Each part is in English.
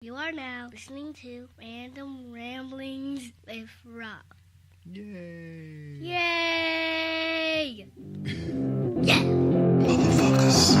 You are now listening to Random Ramblings with Rob. Yay! Yay! Yeah! Motherfuckers.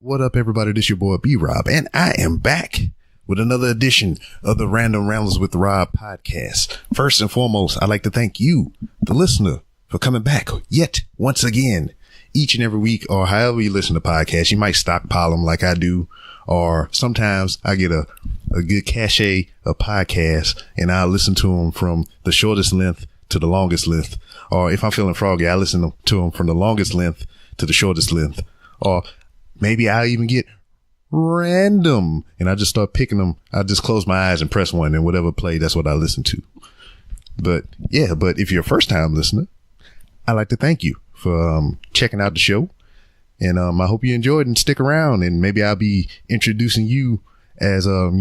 What up, everybody? This your boy B-Rob, and I am back with another edition of the Random Ramblers with Rob podcast. First and foremost, I'd like to thank you, the listener, for coming back yet once again, each and every week, or however you listen to podcasts. You might stockpile them like I do, or sometimes I get a good cachet of podcasts, and I listen to them from the shortest length to the longest length. Or if I'm feeling froggy, I listen to them from the longest length to the shortest length. Or maybe I'll even get random and I just start picking them. I just close my eyes and press one, and whatever play, that's what I listen to. But if you're a first time listener, I'd like to thank you for checking out the show. And I hope you enjoyed and stick around, and maybe I'll be introducing you as a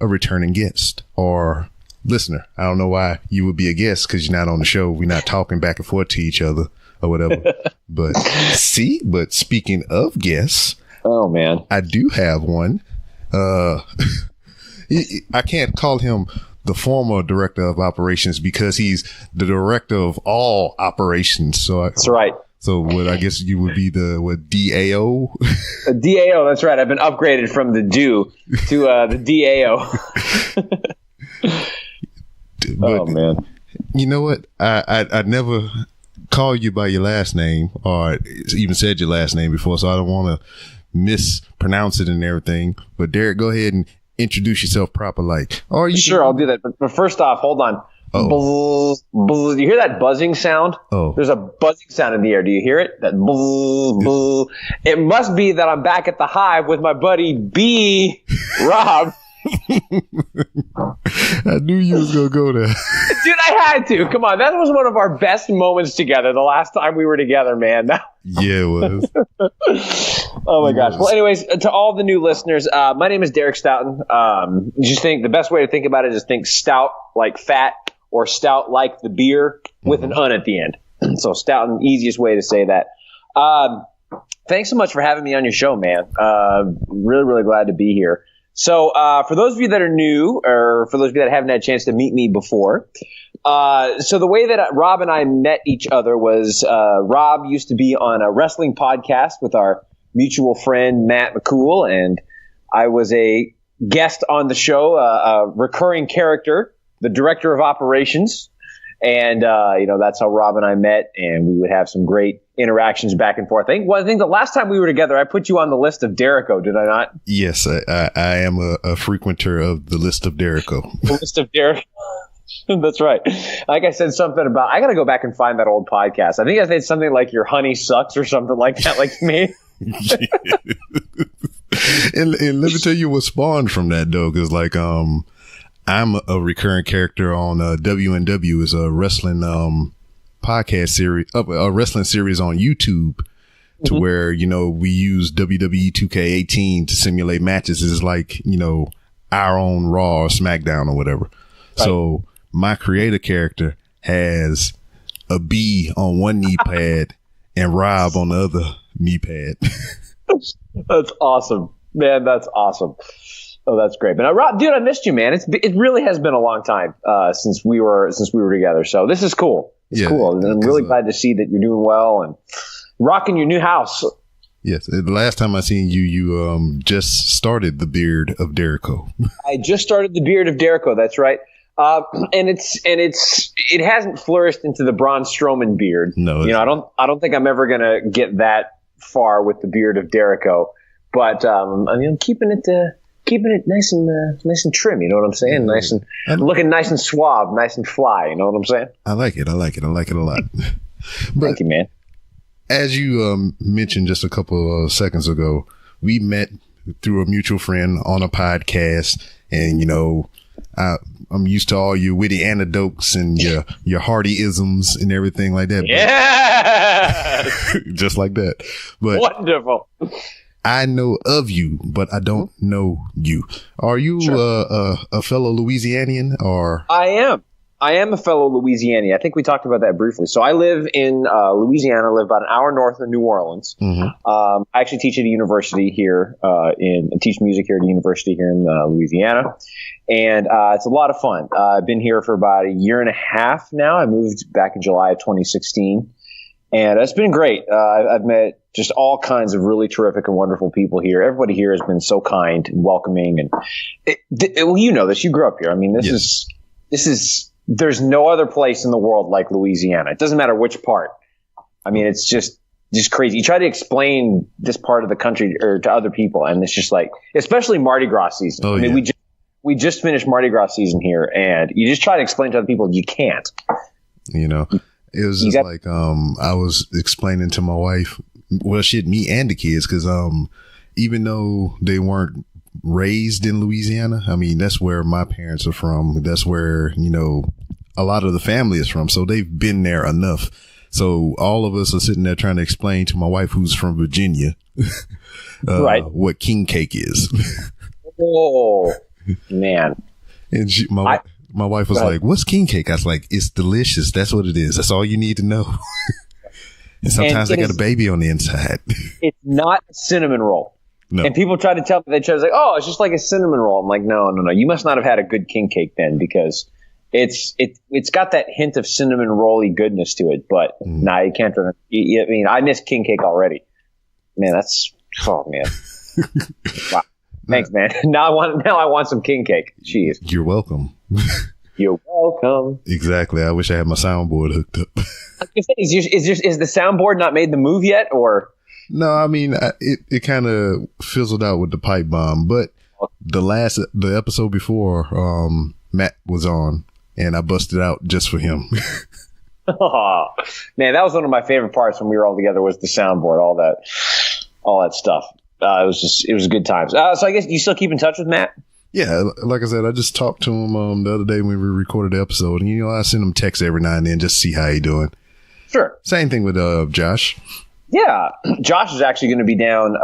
returning guest or listener. I don't know why you would be a guest, because you're not on the show. We're not talking back and forth to each other or whatever. But speaking of guests, oh man, I do have one. I can't call him the former director of operations because he's the director of all operations. So that's right. So what, I guess you would be the DAO? DAO, that's right. I've been upgraded from the DO to the DAO. But, oh man. You know what? I never call you by your last name, or even said your last name before, so I don't want to mispronounce it and everything. But Derek, go ahead and introduce yourself proper, like. Or you sure, I'll do that. But first off, hold on. Buzz, buzz. You hear that buzzing sound? Oh, there's a buzzing sound in the air. Do you hear it? That buzz, buzz. It must be that I'm back at the hive with my buddy B. Rob. I knew you was gonna go there. Dude, I had to. Come on, that was one of our best moments together. The last time we were together, man. Yeah, it was. Oh my gosh. Well, anyways, to all the new listeners, my name is Derek Stoughton. Just think the best way to think about it is think stout like fat, or stout like the beer with an un at the end. So Stoughton, easiest way to say that. Thanks so much for having me on your show, man. Really, really glad to be here. So for those of you that are new, or for those of you that haven't had a chance to meet me before, so the way that Rob and I met each other was Rob used to be on a wrestling podcast with our mutual friend Matt McCool, and I was a guest on the show, a recurring character, the director of operations. And, that's how Rob and I met, and we would have some great interactions back and forth. I think the last time we were together, I put you on the list of Derico, did I not? Yes, I am a frequenter of the list of Derico. The list of Derico. That's right. Like I said something about, I got to go back and find that old podcast. I think I said something like your honey sucks or something like that, like me. And let me tell you what spawned from that, though, because I'm a recurring character on WNW, is a wrestling podcast series, a wrestling series on YouTube, to where, we use WWE 2K18 to simulate matches. It's like, our own Raw or SmackDown or whatever. Right. So my creator character has a B on one knee pad and Rob on the other knee pad. That's awesome, man. That's awesome. Oh, that's great. But Rob, dude, I missed you, man. It really has been a long time since we were together. So this is cool. It's cool. And I'm really glad to see that you're doing well and rocking your new house. Yes. The last time I seen you, you just started the Beard of Derico. I just started the Beard of Derico. That's right. And it hasn't flourished into the Braun Strowman beard. No, I don't think I'm ever gonna get that far with the Beard of Derico. But I'm keeping it keeping it nice and trim. You know what I'm saying? Nice and looking nice and suave, nice and fly. You know what I'm saying? I like it. I like it a lot. But thank you, man. As you mentioned just a couple of seconds ago, we met through a mutual friend on a podcast, and I'm used to all your witty anecdotes and your hearty isms and everything like that. Yeah, just like that. But wonderful. I know of you, but I don't know you. Are you a fellow Louisianian, or? I am a fellow Louisianian. I think we talked about that briefly. So I live in Louisiana. I live about an hour north of New Orleans. Mm-hmm. I actually teach at a university here teach music here at a university here in Louisiana. And it's a lot of fun. I've been here for about a year and a half now. I moved back in July of 2016. And it's been great. I've met just all kinds of really terrific and wonderful people here. Everybody here has been so kind and welcoming. And well, you know this. You grew up here. I mean, this is. There's no other place in the world like Louisiana. It doesn't matter which part. I mean, it's just crazy. You try to explain this part of the country or to other people, and it's just like, especially Mardi Gras season. Oh, I mean, we just finished Mardi Gras season here, and you just try to explain to other people, you can't. It was just like I was explaining to my wife, well, shit, me and the kids, because even though they weren't raised in Louisiana, I mean, that's where my parents are from. That's where, a lot of the family is from. So they've been there enough. So all of us are sitting there trying to explain to my wife, who's from Virginia, right, what king cake is. Oh, man. And my wife was like, what's king cake? I was like, it's delicious. That's what it is. That's all you need to know. And sometimes they got a baby on the inside. It's not a cinnamon roll. No. And people try to tell me, they try to say, oh, it's just like a cinnamon roll. I'm like, no. You must not have had a good king cake then, because it's got that hint of cinnamon rolly goodness to it. But you can't. I mean, I miss king cake already. Man, man. Wow. Thanks, man. Now I want some king cake. Jeez. You're welcome. You're welcome. Exactly. I wish I had my soundboard hooked up. Is the soundboard not made the move yet, or? No, I mean, it kind of fizzled out with the pipe bomb, but the episode before, Matt was on, and I busted out just for him. Oh, man, that was one of my favorite parts when we were all together, was the soundboard, all that stuff. It was good times. So I guess you still keep in touch with Matt? Yeah, like I said, I just talked to him the other day when we recorded the episode, and I send him texts every now and then just to see how he doing. Sure. Same thing with Josh. Yeah, Josh is actually going to be down.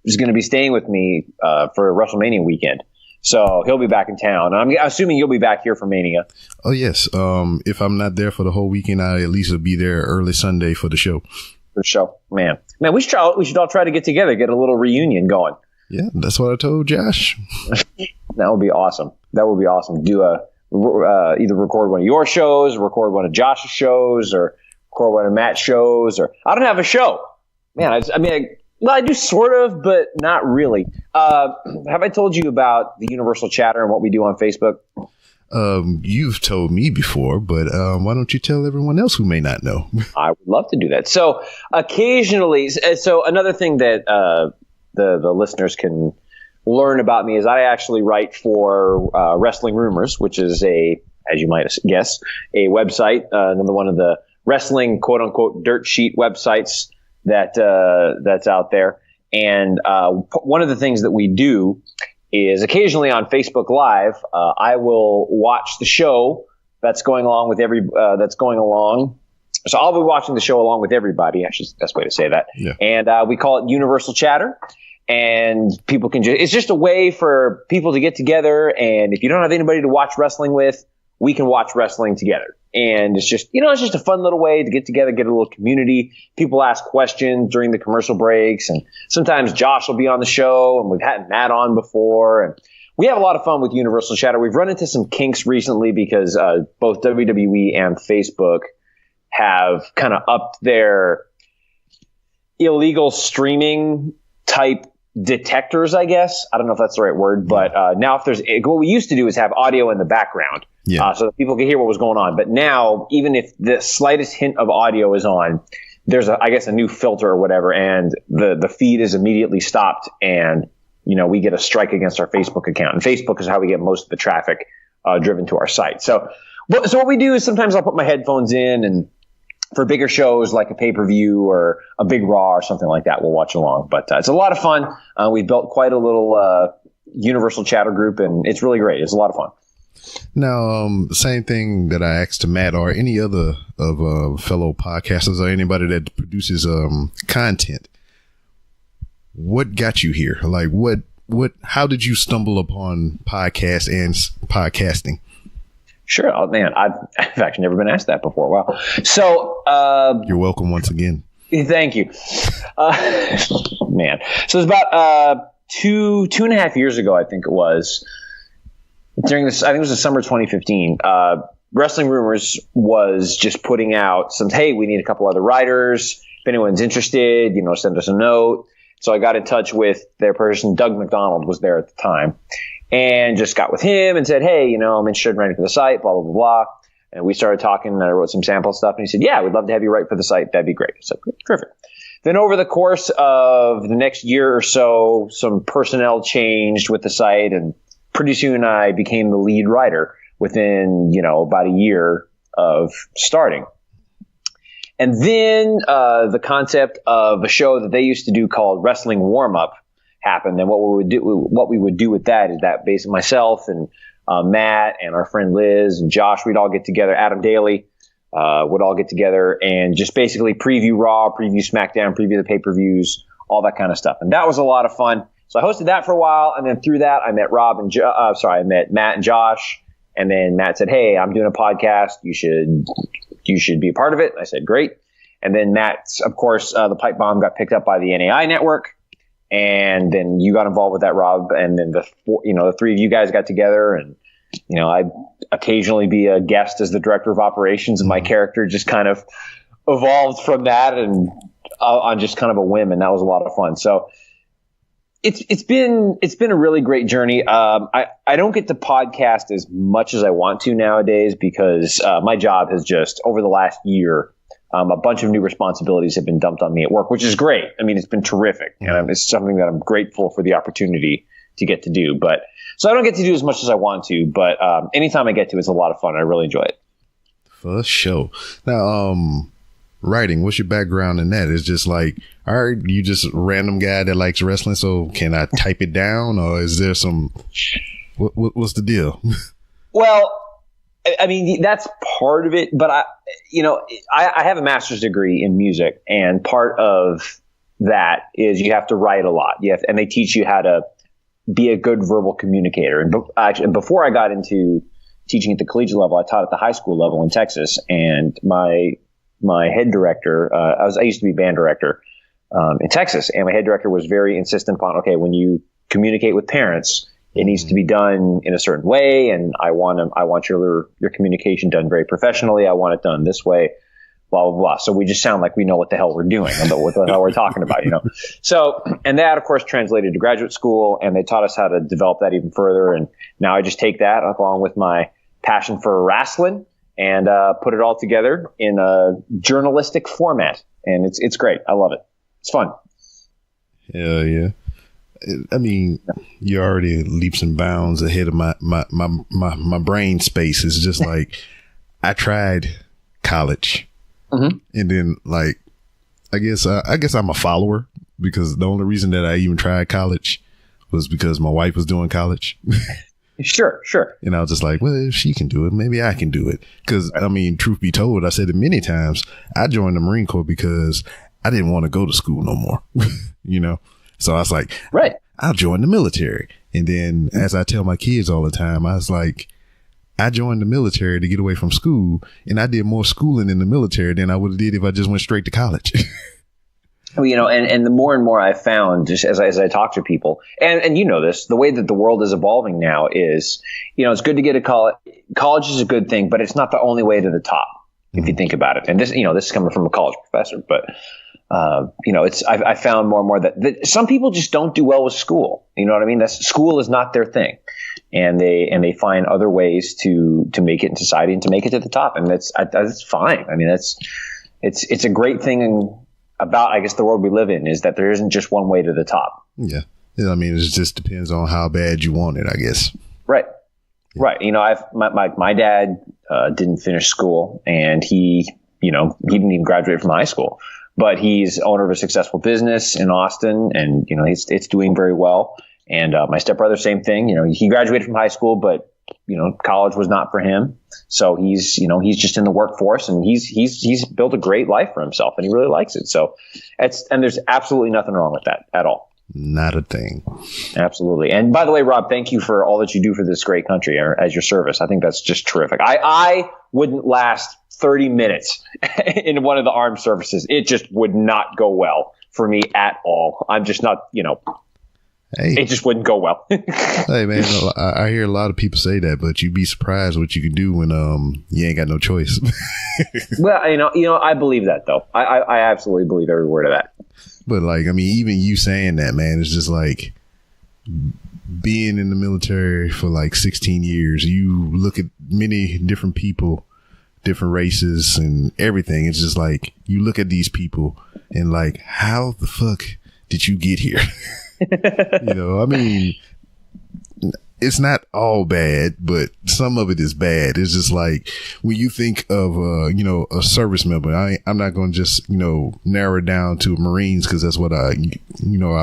He's going to be staying with me for WrestleMania weekend, so he'll be back in town. I'm assuming you'll be back here for Mania. Oh yes. If I'm not there for the whole weekend, I at least will be there early Sunday for the show. For the show, man. We should all try to get together, get a little reunion going. Yeah, that's what I told Josh. That would be awesome. Do either record one of your shows, record one of Josh's shows, or record one of Matt's shows. Or I don't have a show, man. I do sort of, but not really. Have I told you about the Universal Chatter and what we do on Facebook? You've told me before, but why don't you tell everyone else who may not know? I would love to do that. So occasionally, another thing that the listeners can learn about me is I actually write for Wrestling Rumors, which is as you might guess, a website, another one of the wrestling quote unquote dirt sheet websites that's out there. And one of the things that we do is occasionally on Facebook Live, I will watch the show that's going along with So I'll be watching the show along with everybody. Actually, that's the best way to say that. Yeah. And we call it Universal Chatter. And people can it's just a way for people to get together. And if you don't have anybody to watch wrestling with, we can watch wrestling together. And it's just, it's just a fun little way to get together, get a little community. People ask questions during the commercial breaks. And sometimes Josh will be on the show, and we've had Matt on before. And we have a lot of fun with Universal Chatter. We've run into some kinks recently because both WWE and Facebook have kind of upped their illegal streaming type detectors, I guess. I don't know if that's the right word, but now what we used to do is have audio in the background, so that people could hear what was going on. But now, even if the slightest hint of audio is on, there's a new filter or whatever, and the feed is immediately stopped, and we get a strike against our Facebook account. And Facebook is how we get most of the traffic driven to our site. So what we do is sometimes I'll put my headphones in, and for bigger shows like a pay-per-view or a big Raw or something like that, we'll watch along. But it's a lot of fun. We've built quite a little universal chatter group, and it's really great. It's a lot of fun. Now, same thing that I asked to Matt or any other of fellow podcasters or anybody that produces content. What got you here? Like, how did you stumble upon podcasts and podcasting? Sure. Oh, man, I've actually never been asked that before. Wow. So, you're welcome once again. Thank you. Man. So it was about, 2.5 years ago, I think it was, during this, I think it was the summer 2015, Wrestling Rumors was just putting out some, hey, we need a couple other writers. If anyone's interested, send us a note. So I got in touch with their person. Doug McDonald was there at the time, and just got with him and said, hey, I'm interested in writing for the site, blah, blah, blah, blah. And we started talking, and I wrote some sample stuff, and he said, yeah, we'd love to have you write for the site. That'd be great. So terrific. Then over the course of the next year or so, some personnel changed with the site, and pretty soon I became the lead writer within, about a year of starting. And then the concept of a show that they used to do called Wrestling Warm-Up happened. And what we would do with that is that basically myself and Matt and our friend Liz and Josh, we'd all get together. Adam Daly would all get together and just basically preview Raw, preview SmackDown, preview the pay-per-views, all that kind of stuff. And that was a lot of fun. So I hosted that for a while, and then through that I met I met Matt and Josh, and then Matt said, "Hey, I'm doing a podcast. You should be a part of it." And I said, "Great." And then Matt's, of course, the pipe bomb got picked up by the NAI network, and then you got involved with that, Rob. And then the three of you guys got together, and I'd occasionally be a guest as the director of operations, and my character just kind of evolved from that, and on just kind of a whim, and that was a lot of fun. So. It's been a really great journey. I don't get to podcast as much as I want to nowadays because my job has just over the last year, a bunch of new responsibilities have been dumped on me at work, which is great. I mean, it's been terrific, and it's something that I'm grateful for the opportunity to get to do. But so I don't get to do as much as I want to, but anytime I get to, it's a lot of fun. I really enjoy it. For sure. Now, writing, what's your background in that? It's just like, all right, you just a random guy that likes wrestling, so can I type it down, or is there some what's the deal? Well, I mean, that's part of it, but I have a master's degree in music, and part of that is you have to write a lot. And they teach you how to be a good verbal communicator. And before I got into teaching at the collegiate level, I taught at the high school level in Texas, and my head director, I used to be band director in Texas, and my head director was very insistent upon, okay, when you communicate with parents, it needs to be done in a certain way, and I want your communication done very professionally. I want it done this way, blah blah blah. So we just sound like we know what the hell we're doing, and what the hell we're talking about, So, and that of course translated to graduate school, and they taught us how to develop that even further. And now I just take that along with my passion for wrestling and put it all together in a journalistic format, and it's great. I love it. It's fun. Hell yeah. I mean, you're already leaps and bounds ahead of my brain space. It's just like I tried college, and then like I guess I'm a follower, because the only reason that I even tried college was because my wife was doing college. Sure. And I was just like, well, if she can do it, maybe I can do it. Because I mean, truth be told, I said it many times. I joined the Marine Corps because I didn't want to go to school no more. So I was like, right, I'll join the military. And then as I tell my kids all the time, I was like, I joined the military to get away from school, and I did more schooling in the military than I would have did if I just went straight to college. And the more and more I've found, just as I talk to people, and this, the way that the world is evolving now is, it's good to get a college. College is a good thing, but it's not the only way to the top, if you think about it. And this is coming from a college professor, but I found more and more that some people just don't do well with school. You know what I mean? School is not their thing, and they find other ways to make it in society and to make it to the top, and that's fine. I mean, it's a great thing about, I guess, the world we live in, is that there isn't just one way to the top. Yeah. I mean, it just depends on how bad you want it, I guess. Right. Yeah. Right. You know, my dad didn't finish school, and he didn't even graduate from high school, but he's owner of a successful business in Austin, and, you know, it's doing very well. And my stepbrother, same thing. You know, he graduated from high school, but, you know, college was not for him. So he's just in the workforce, and he's built a great life for himself, and he really likes it. So and there's absolutely nothing wrong with that at all. Not a thing. Absolutely. And by the way, Rob, thank you for all that you do for this great country as your service. I think that's just terrific. I wouldn't last 30 minutes in one of the armed services. It just would not go well for me at all. I'm just not, you know. Hey. It just wouldn't go well. Hey, man, I hear a lot of people say that, but you'd be surprised what you can do when you ain't got no choice. Well, you know, I believe that, though. I absolutely believe every word of that. But, like, I mean, even you saying that, man, it's just like being in the military for like 16 years. You look at many different people, different races and everything. It's just like you look at these people and like, how the fuck did you get here? You know, I mean, it's not all bad, but some of it is bad. It's just like when you think of, you know, a service member, I'm not going to just, you know, narrow it down to Marines because that's what I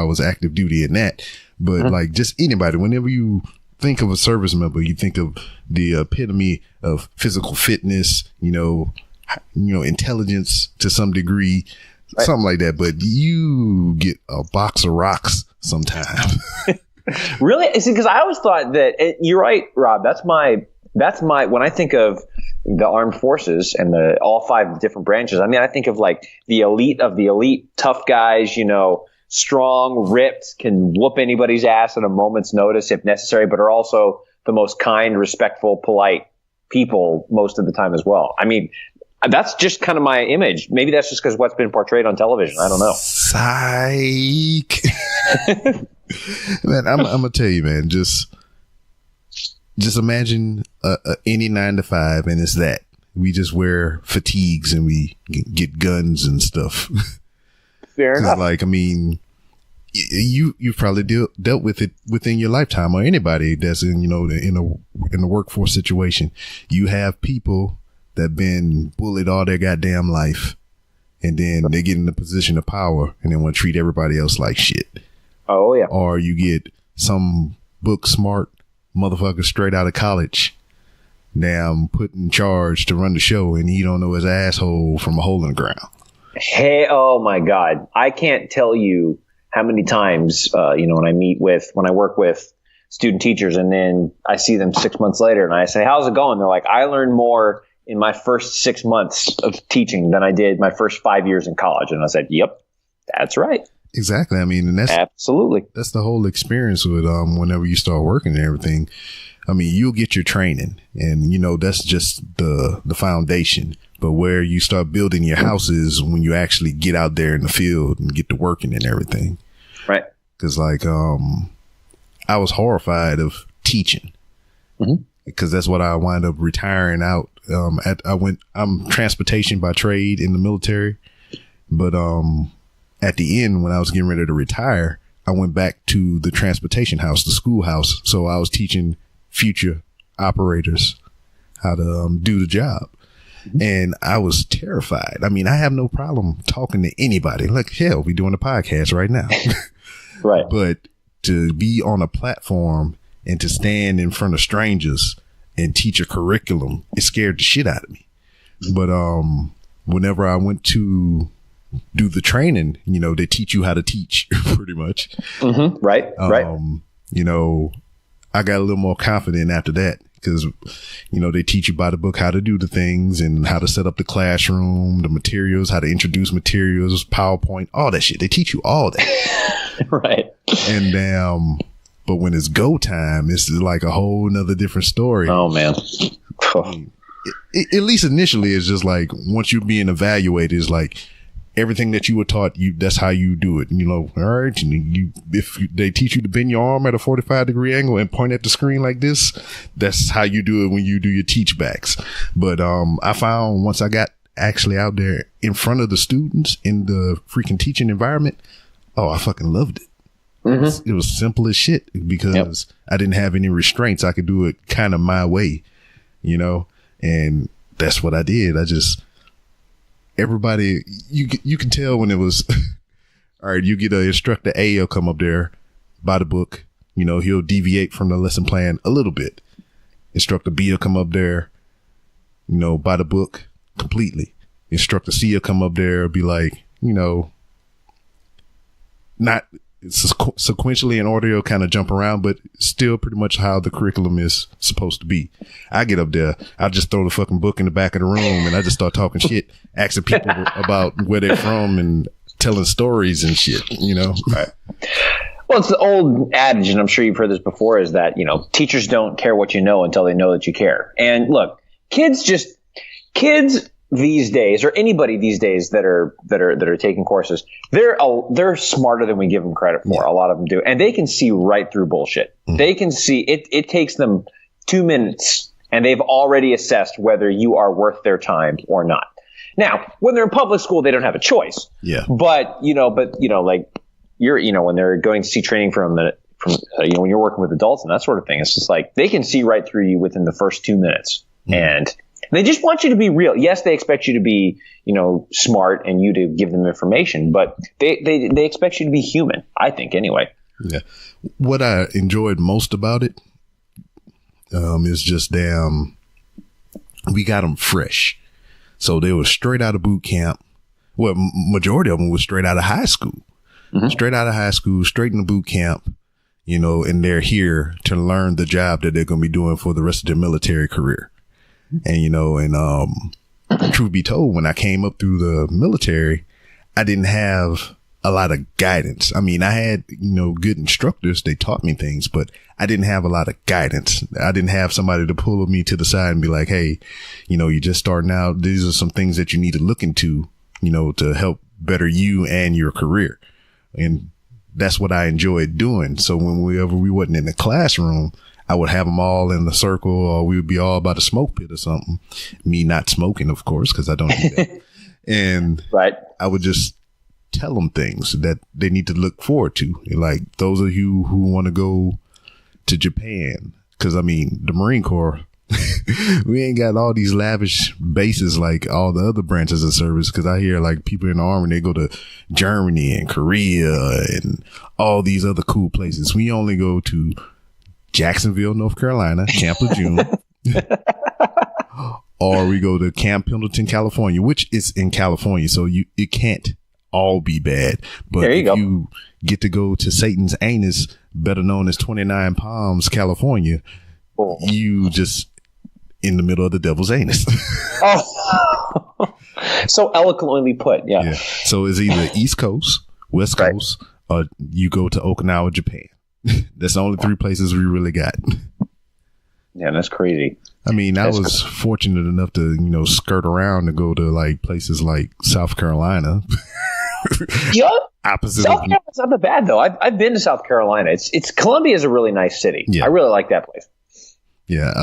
was active duty in that. But like just anybody, whenever you think of a service member, you think of the epitome of physical fitness, you know, intelligence to some degree, right. Something like that. But you get a box of rocks sometimes. Really? Because I always thought that you're right, Rob. That's my when I think of the armed forces and all 5 different branches. I mean, I think of like the elite of the elite, tough guys, you know, strong, ripped, can whoop anybody's ass at a moment's notice if necessary, but are also the most kind, respectful, polite people most of the time as well. I mean, that's just kind of my image. Maybe that's just because what's been portrayed on television. I don't know. Psych. Man, I'm gonna tell you, man. Just imagine any 9 to 5, and it's that we just wear fatigues and we get guns and stuff. Fair enough. Like, I mean, you've probably dealt with it within your lifetime, or anybody that's in, you know, in a workforce situation. You have people that been bullied all their goddamn life, and then they get in a position of power and they want to treat everybody else like shit. Oh yeah. Or you get some book smart motherfucker straight out of college, damn, put in charge to run the show, and he don't know his asshole from a hole in the ground. Hey, oh my God. I can't tell you how many times, you know, when I work with student teachers, and then I see them 6 months later and I say, how's it going? They're like, I learned more in my first 6 months of teaching than I did my first 5 years in college. And I said, yep, that's right. Exactly. I mean, and that's absolutely, that's the whole experience with, whenever you start working and everything. I mean, you'll get your training, and, you know, that's just the foundation. But where you start building your house is when you actually get out there in the field and get to working and everything. Right. Cause like, I was horrified of teaching, because that's what I wind up retiring out. I'm transportation by trade in the military, but, at the end, when I was getting ready to retire, I went back to the transportation house, the schoolhouse. So I was teaching future operators how to do the job. And I was terrified. I mean, I have no problem talking to anybody. Like, hell, we're doing a podcast right now. Right. But to be on a platform and to stand in front of strangers and teach a curriculum, it scared the shit out of me. But whenever I went to do the training, you know, they teach you how to teach pretty much. Right. Right. You know, I got a little more confident after that, because, you know, they teach you by the book how to do the things and how to set up the classroom, the materials, how to introduce materials, PowerPoint, all that shit. They teach you all that. Right. And, but when it's go time, it's like a whole nother different story. Oh man. I mean, at least initially, it's just like, once you're being evaluated, it's like, everything that you were taught, that's how you do it. You know, all right. And if they teach you to bend your arm at a 45-degree angle and point at the screen like this, that's how you do it when you do your teach backs. But I found once I got actually out there in front of the students in the freaking teaching environment, oh, I fucking loved it. It was simple as shit because I didn't have any restraints. I could do it kind of my way, you know, and that's what I did. Everybody, you can tell when it was, all right, you get an instructor A, he'll come up there by the book, you know, he'll deviate from the lesson plan a little bit. Instructor B will come up there, you know, by the book completely. Instructor C will come up there and be like, you know, not sequentially in order, he'll kind of jump around, but still pretty much how the curriculum is supposed to be. I get up there, I just throw the fucking book in the back of the room and I just start talking shit, asking people about where they're from and telling stories and shit, you know? Right. Well, it's the old adage, and I'm sure you've heard this before, is that, you know, teachers don't care what you know until they know that you care. And look, kids these days, or anybody these days that are taking courses, they're smarter than we give them credit for. A lot of them do, and they can see right through bullshit. They can see it. It takes them 2 minutes, and they've already assessed whether you are worth their time or not. Now, when they're in public school, they don't have a choice. Yeah. But like when they're going to see training from when you're working with adults and that sort of thing, it's just like they can see right through you within the first 2 minutes, and they just want you to be real. Yes, they expect you to be, you know, smart and you to give them information, but they expect you to be human, I think, anyway. Yeah. What I enjoyed most about it is just we got them fresh. So they were straight out of boot camp. Well, majority of them was straight out of high school. Straight out of high school, straight into boot camp, you know, and they're here to learn the job that they're going to be doing for the rest of their military career. And, you know, and truth be told, when I came up through the military, I didn't have a lot of guidance. I mean, I had, you know, good instructors. They taught me things, but I didn't have a lot of guidance. I didn't have somebody to pull me to the side and be like, hey, you know, you're just starting out. These are some things that you need to look into, you know, to help better you and your career. And that's what I enjoyed doing. So whenever we wasn't in the classroom, I would have them all in the circle, or we would be all by the smoke pit or something. Me not smoking, of course, because I don't do that. And I would just tell them things that they need to look forward to. Like those of you who want to go to Japan, because I mean, the Marine Corps, we ain't got all these lavish bases like all the other branches of service. Because I hear like people in the Army, they go to Germany and Korea and all these other cool places. We only go to Jacksonville, North Carolina, Camp Lejeune, or we go to Camp Pendleton, California, which is in California. So it can't all be bad. But you get to go to Satan's anus, better known as 29 Palms, California, you just in the middle of the devil's anus. So eloquently put. Yeah. So it's either East Coast, West Coast, or you go to Okinawa, Japan. That's the only three places we really got. Yeah, that's crazy. I mean, I was fortunate enough to, you know, skirt around to go to like places like South Carolina. Opposite South Carolina's not that bad though. I've been to South Carolina. It's Columbia is a really nice city. Yeah. I really like that place. Yeah.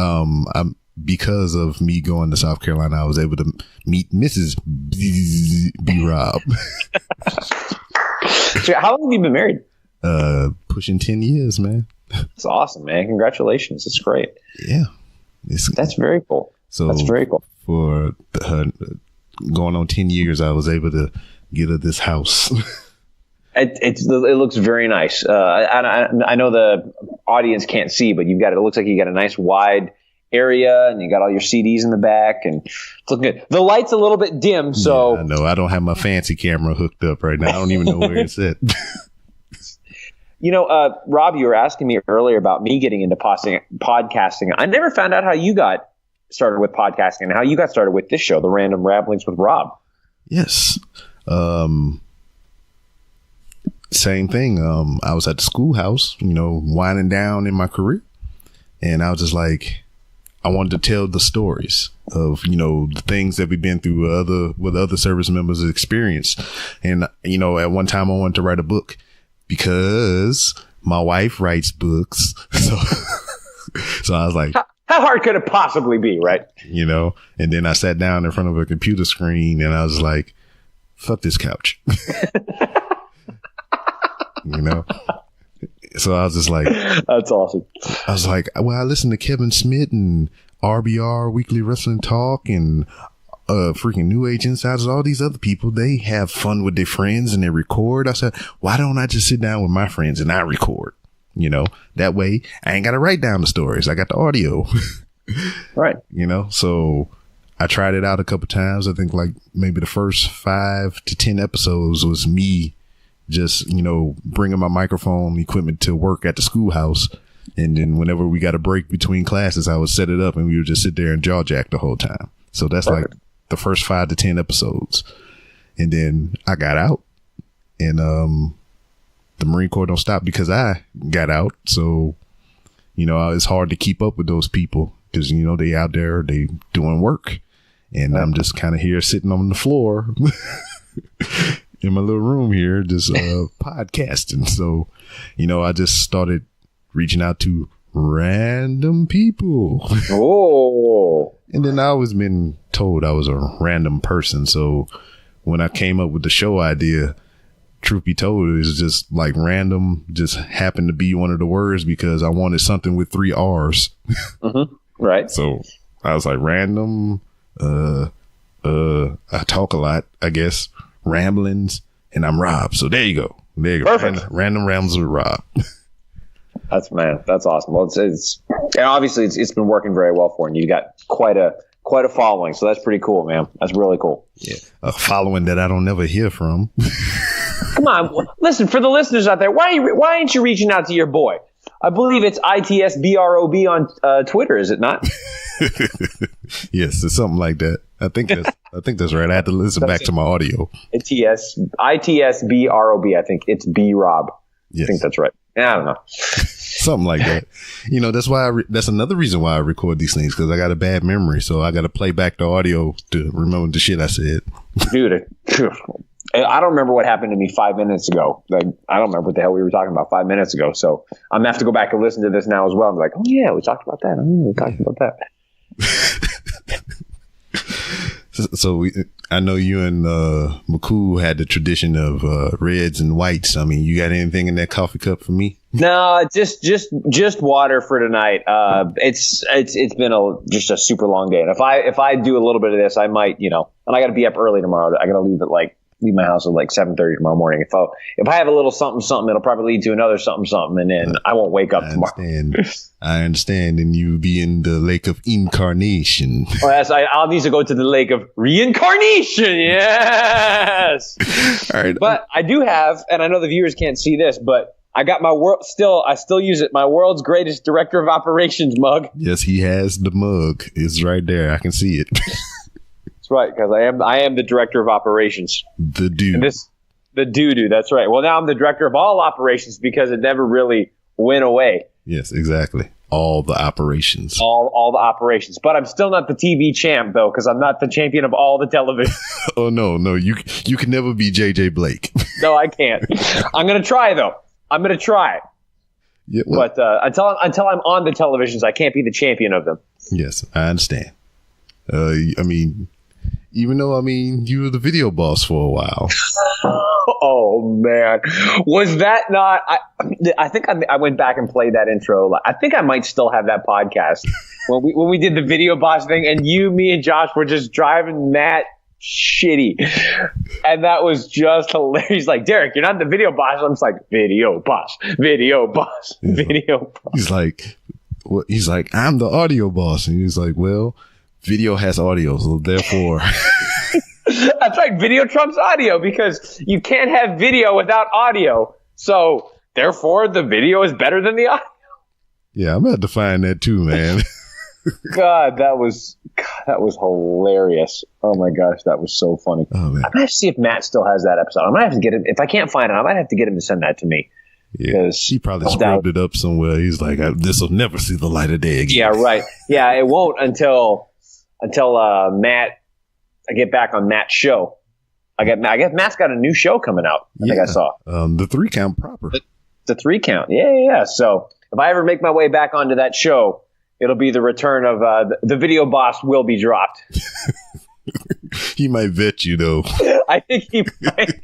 Because of me going to South Carolina, I was able to meet Mrs. B. Rob. So how long have you been married? Pushing 10 years, man. That's awesome, man. Congratulations. It's great. Yeah. That's very cool. So that's very cool. For her going on 10 years, I was able to get her this house. It looks very nice. I know the audience can't see, but it looks like you got a nice wide area and you got all your CDs in the back and it's looking good. The light's a little bit dim, so. Yeah, I know. I don't have my fancy camera hooked up right now. I don't even know where it's at. You know, Rob, you were asking me earlier about me getting into podcasting. I never found out how you got started with podcasting and how you got started with this show, The Random Ramblings with Rob. Yes. Same thing. I was at the schoolhouse, you know, winding down in my career. And I was just like, I wanted to tell the stories of, you know, the things that we've been through with other service members' experience. And, you know, at one time I wanted to write a book because my wife writes books. So I was like, how hard could it possibly be? Right. You know, and then I sat down in front of a computer screen and I was like, fuck this couch. You know, So I was just like, that's awesome. I was like, well, I listen to Kevin Smith and RBR Weekly Wrestling Talk and freaking New Age Insiders, all these other people, they have fun with their friends and they record. I said, why don't I just sit down with my friends and I record? You know, that way I ain't got to write down the stories. I got the audio. Right. You know, so I tried it out a couple times. I think like maybe the first 5 to 10 episodes was me just, you know, bringing my microphone equipment to work at the schoolhouse. And then whenever we got a break between classes, I would set it up and we would just sit there and jaw jack the whole time. So that's Perfect. Like the first 5 to 10 episodes. And then I got out and, the Marine Corps don't stop because I got out. So, you know, it's hard to keep up with those people because, you know, they out there, they doing work and I'm just kind of here sitting on the floor in my little room here, just podcasting. So, you know, I just started reaching out to random people. Oh. And then I always been told I was a random person. So when I came up with the show idea, truth be told, it was just like random, just happened to be one of the words because I wanted something with 3 R's. Mm-hmm. Right. So I was like random, I talk a lot, I guess, ramblings, and I'm Rob. So there you go. There you go. Perfect. Random rambles with Rob. That's awesome. Well, it's and obviously it's been working very well for you. You got quite a following, so that's pretty cool, man. That's really cool. Yeah, a following that I don't never hear from. Come on, listen, for the listeners out there, why ain't you reaching out to your boy? I believe it's ITSBROB on Twitter, is it not? Yes, it's something like that. I think that's right. I had to listen back to my audio. ITSBROB. I think it's B Rob. Yes. I think that's right. I don't know. Something like that. You know, that's why that's another reason why I record these things, because I got a bad memory. So I got to play back the audio to remember the shit I said. Dude, I don't remember what happened to me 5 minutes ago. Like, I don't remember what the hell we were talking about 5 minutes ago. So I'm going to have to go back and listen to this now as well. I'm like, oh, yeah, we talked about that. We talked about that. So I know you and McCool had the tradition of reds and whites. I mean, you got anything in that coffee cup for me? No, just water for tonight. It's been just a super long day, and if I do a little bit of this, I might, you know, and I got to be up early tomorrow. I got to leave my house at like 7:30 tomorrow morning. If I have a little something, it'll probably lead to another something, and then I won't wake up tomorrow. I understand, and you be in the lake of incarnation. Oh, yes, I'll need to go to the lake of reincarnation. Yes. All right, but I do have, and I know the viewers can't see this, but I got my I still use it. My world's greatest director of operations mug. Yes, he has the mug. It's right there. I can see it. That's right, because I am the director of operations. The dude. The doo-doo, that's right. Well, now I'm the director of all operations because it never really went away. Yes, exactly. All the operations. All the operations. But I'm still not the TV champ, though, because I'm not the champion of all the television. Oh, no. You can never be JJ Blake. No, I can't. I'm going to try, though. I'm going to try. Yeah, well, but until I'm on the televisions, I can't be the champion of them. Yes, I understand. I mean, even though, you were the video boss for a while. Oh, man. Was that not... I think I went back and played that intro. I think I might still have that podcast. when we did the video boss thing, and me and Josh were just driving Matt shitty. And that was just hilarious. He's like, Derek, you're not the video boss. I'm just like, video boss. Video, boss. He's like, I'm the audio boss. And he's like, well, video has audio, so therefore... That's right. Video trumps audio because you can't have video without audio. So therefore, the video is better than the audio. Yeah, I'm about to find that too, man. God, that was hilarious. Oh my gosh, that was so funny. Oh, man. I'm gonna have to see if Matt still has that episode. I might have to get him. If I can't find it, I might have to get him to send that to me. Yeah, he probably scrubbed it up somewhere. He's like, this will never see the light of day again. Yeah, right. Yeah, it won't until Matt. I get back on Matt's show. I guess Matt's got a new show coming out. I think I saw. The 3 count proper. The 3 count. Yeah. So if I ever make my way back onto that show, it'll be the return of the video boss will be dropped. He might vet you though. I think he might.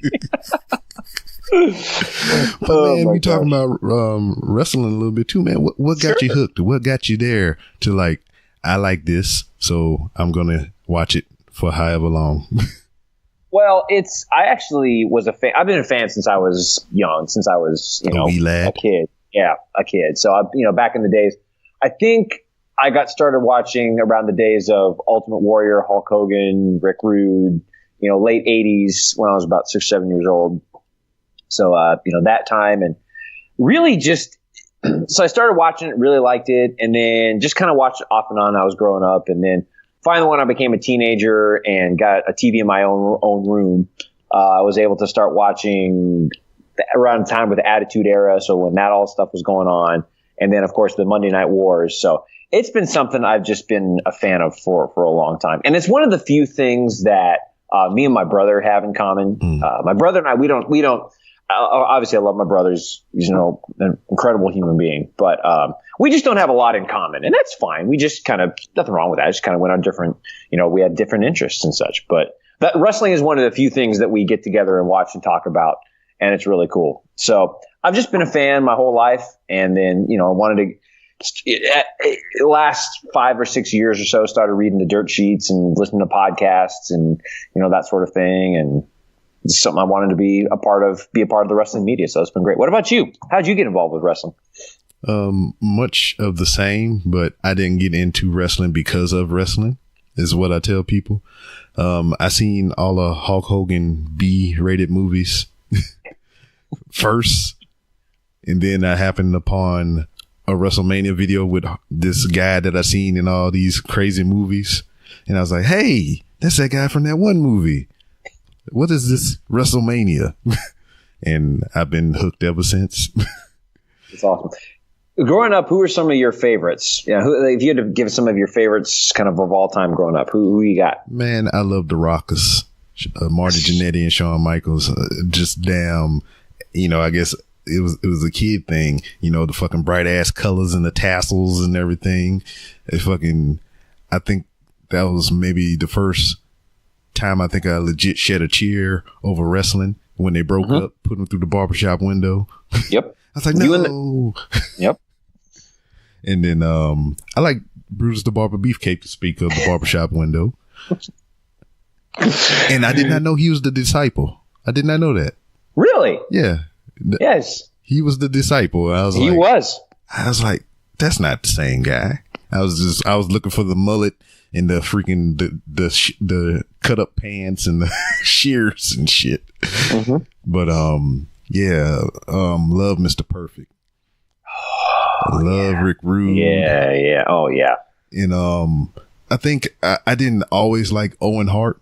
Man, we talking about wrestling a little bit too, man. What got you hooked? What got you there to like, I like this, so I'm gonna watch it for however long? Well, I actually was a fan. I've been a fan since I was young, since I was, a kid. Yeah, a kid. So, back in the days, I think I got started watching around the days of Ultimate Warrior, Hulk Hogan, Rick Rude, late 80s when I was about 6, 7 years old. So, that time, and really just, so I started watching it, really liked it, and then just kind of watched it off and on. I was growing up, and then finally, when I became a teenager and got a TV in my own room, I was able to start watching around the time with the Attitude Era. So when that all stuff was going on, and then of course the Monday Night Wars. So it's been something I've just been a fan of for a long time, and it's one of the few things that me and my brother have in common. My brother and I, we don't. Obviously, I love my brothers. He's an incredible human being, but we just don't have a lot in common, and that's fine. We just nothing wrong with that. I just kind of went on different, we had different interests and such. But that wrestling is one of the few things that we get together and watch and talk about, and it's really cool. So I've just been a fan my whole life, and then I wanted to last 5 or 6 years or so started reading the dirt sheets and listening to podcasts and that sort of thing, and it's something I wanted to be a part of the wrestling media. So it's been great. What about you? How'd you get involved with wrestling? Much of the same, but I didn't get into wrestling because of wrestling, is what I tell people. I seen all the Hulk Hogan B-rated movies first, and then I happened upon a WrestleMania video with this guy that I seen in all these crazy movies, and I was like, hey, that's that guy from that one movie. What is this WrestleMania? And I've been hooked ever since. It's awesome. Growing up, who are some of your favorites? If you had to give some of your favorites kind of all time growing up, who you got? Man, I love the Rockers, Marty Jannetty and Shawn Michaels. Just damn, I guess it was a kid thing. The fucking bright ass colors and the tassels and everything. I think that was maybe the first time I think I legit shed a tear over wrestling when they broke up, put them through the barbershop window. Yep. I was like, no. Yep. And then I like Brutus the Barber Beefcake to speak of the barbershop window. And I did not know he was the disciple. I did not know that. Really? Yeah. Yes. He was the disciple. I was like, that's not the same guy. I was looking for the mullet and the freaking the cut up pants and the shears and shit. But love Mr. Perfect. Love Rick Rude. Yeah. Oh yeah. And I think I didn't always like Owen Hart,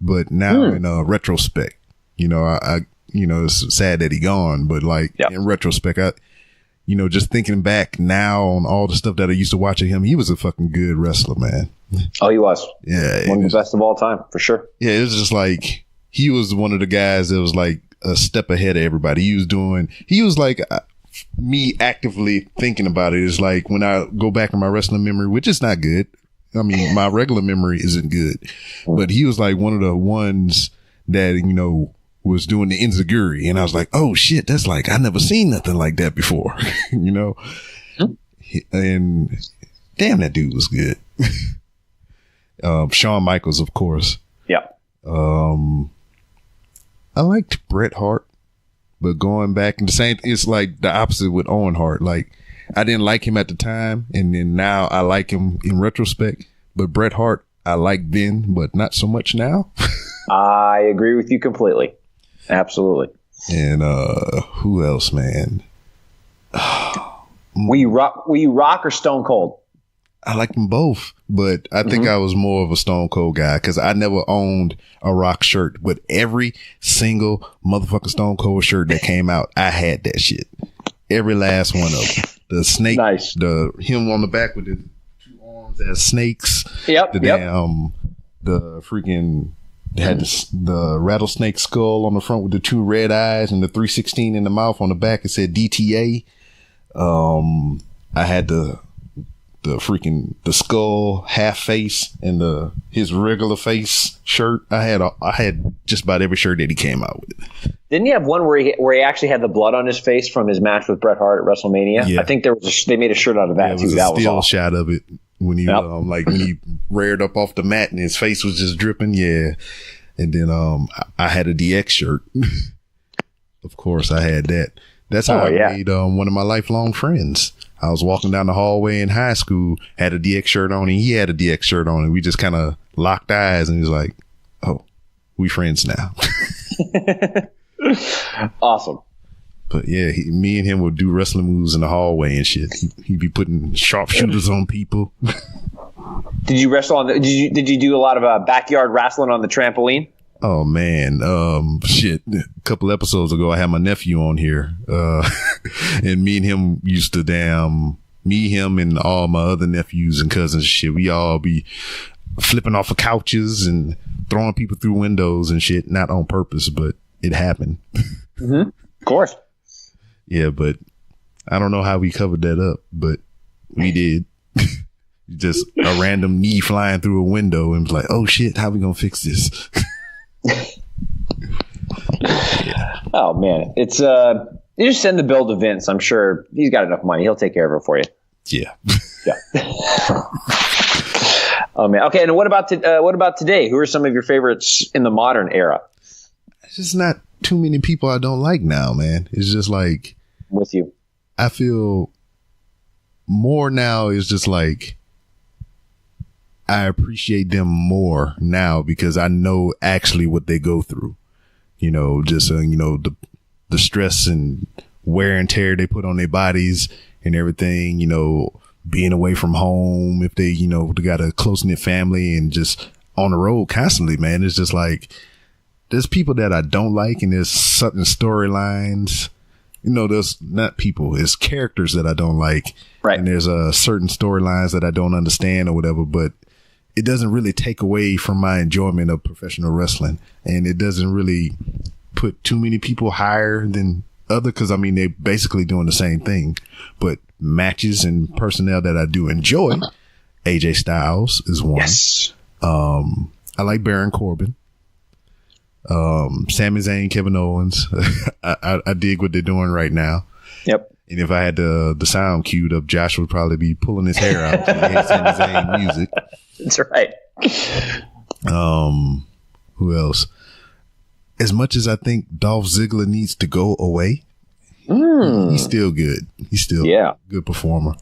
but now in retrospect, I it's sad that he gone, but in retrospect, just thinking back now on all the stuff that I used to watch of him, he was a fucking good wrestler, man. Oh, he was. Yeah. One of the best of all time, for sure. Yeah, it was just like, he was one of the guys that was like a step ahead of everybody. He was like me actively thinking about it. It's like when I go back in my wrestling memory, which is not good. I mean, my regular memory isn't good, but he was like one of the ones that, was doing the enziguri, and I was like, oh shit, that's like, I never seen nothing like that before, and damn, that dude was good. Shawn Michaels, of course. Yeah. I liked Bret Hart, but going back and it's like the opposite with Owen Hart. Like, I didn't like him at the time, and then now I like him in retrospect, but Bret Hart, I liked then, but not so much now. I agree with you completely. Absolutely. And who else, man? Were you Rock or Stone Cold? I like them both, but I think I was more of a Stone Cold guy because I never owned a Rock shirt, but every single motherfucking Stone Cold shirt that came out, I had that shit. Every last one of them. The snake, nice. Him on the back with the two arms as snakes. Yep. The freaking. They had the rattlesnake skull on the front with the 2 red eyes and the 316 in the mouth. On the back, it said DTA. I had the the skull half face and his regular face shirt. I had just about every shirt that he came out with. Didn't he have one where he actually had the blood on his face from his match with Bret Hart at WrestleMania? Yeah. I think they made a shirt out of that too. That was awesome. Shot of it when he when he reared up off the mat and his face was just dripping. Yeah, and then I had a DX shirt. Of course, I had that. That's how I made one of my lifelong friends. I was walking down the hallway in high school, had a DX shirt on, and he had a DX shirt on, and we just kind of locked eyes, and he was like, "Oh, we friends now." Awesome. But yeah, me and him would do wrestling moves in the hallway and shit. He'd be putting sharpshooters on people. Did you wrestle on did you do a lot of backyard wrestling on the trampoline? Oh man, shit. A couple episodes ago, I had my nephew on here, and me and him used to me, him, and all my other nephews and cousins and shit. We all be flipping off of couches and throwing people through windows and shit, not on purpose, but it happened. Mm-hmm. Of course. Yeah, but I don't know how we covered that up, but we did. Just a random knee flying through a window and was like, oh shit, how we gonna fix this? Yeah. Oh man, it's you just send the bill to Vince. I'm sure he's got enough money. He'll take care of it for you. Yeah. Oh man. Okay. And what about today? Who are some of your favorites in the modern era? It's just not too many people I don't like now, man. It's just like, I'm with you. I feel more now is just like, I appreciate them more now because I know actually what they go through, just, the stress and wear and tear they put on their bodies and everything, being away from home. If they, they got a close knit family and just on the road constantly, man. It's just like, there's people that I don't like and there's certain storylines, there's not people, it's characters that I don't like. Right. And there's certain storylines that I don't understand or whatever, but it doesn't really take away from my enjoyment of professional wrestling. And it doesn't really put too many people higher than other, because I mean, they're basically doing the same thing. But matches and personnel that I do enjoy, AJ Styles is one. Yes. I like Baron Corbin. Sami Zayn, Kevin Owens. I dig what they're doing right now. Yep. And if I had the sound queued up, Josh would probably be pulling his hair out to hear Sami Zayn music. That's right. Who else? As much as I think Dolph Ziggler needs to go away, he's still good. He's still a good performer.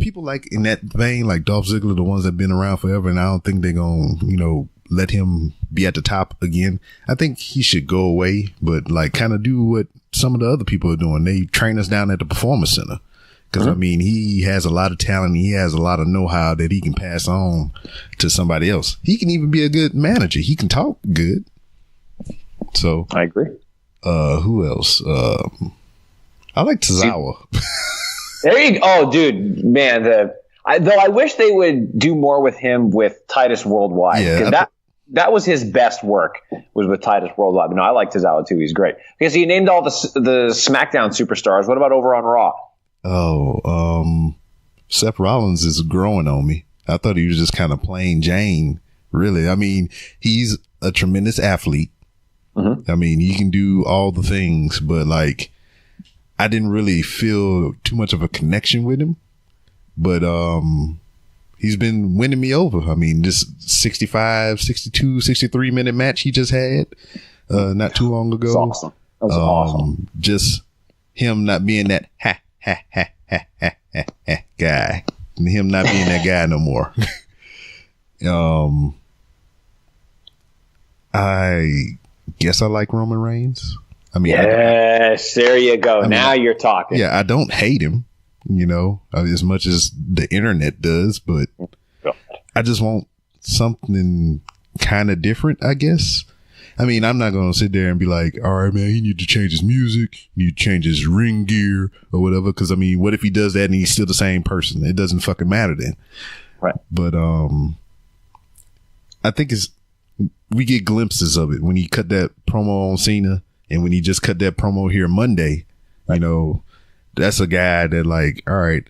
People like in that vein, like Dolph Ziggler, the ones that have been around forever, and I don't think they're going to, let him be at the top again. I think he should go away, but like kind of do what some of the other people are doing. They train us down at the Performance Center. Because, I mean, he has a lot of talent. He has a lot of know-how that he can pass on to somebody else. He can even be a good manager. He can talk good. So I agree. Who else? I like Tozawa. There you go. Oh, dude, man. Though I wish they would do more with him with Titus Worldwide. Yeah, that was his best work, was with Titus Worldwide. But no, I like Tozawa too. He's great. Because he named all the SmackDown superstars. What about over on Raw? Oh, Seth Rollins is growing on me. I thought he was just kind of plain Jane, really. I mean, he's a tremendous athlete. Mm-hmm. I mean, he can do all the things, but like, I didn't really feel too much of a connection with him. But he's been winning me over. I mean, this 65, 62, 63 minute match he just had not too long ago. That's awesome. That was awesome. Just him not being that guy. And him not being that guy no more. I guess I like Roman Reigns. I mean, yes, there you go. Now you're talking. Yeah, I don't hate him, as much as the internet does, but I just want something kind of different, I guess. I mean, I'm not going to sit there and be like, all right, man, he need to change his music, he need to change his ring gear or whatever. Because, I mean, what if he does that and he's still the same person? It doesn't fucking matter then. Right. But I think we get glimpses of it when he cut that promo on Cena and when he just cut that promo here Monday. Right. That's a guy that like, all right,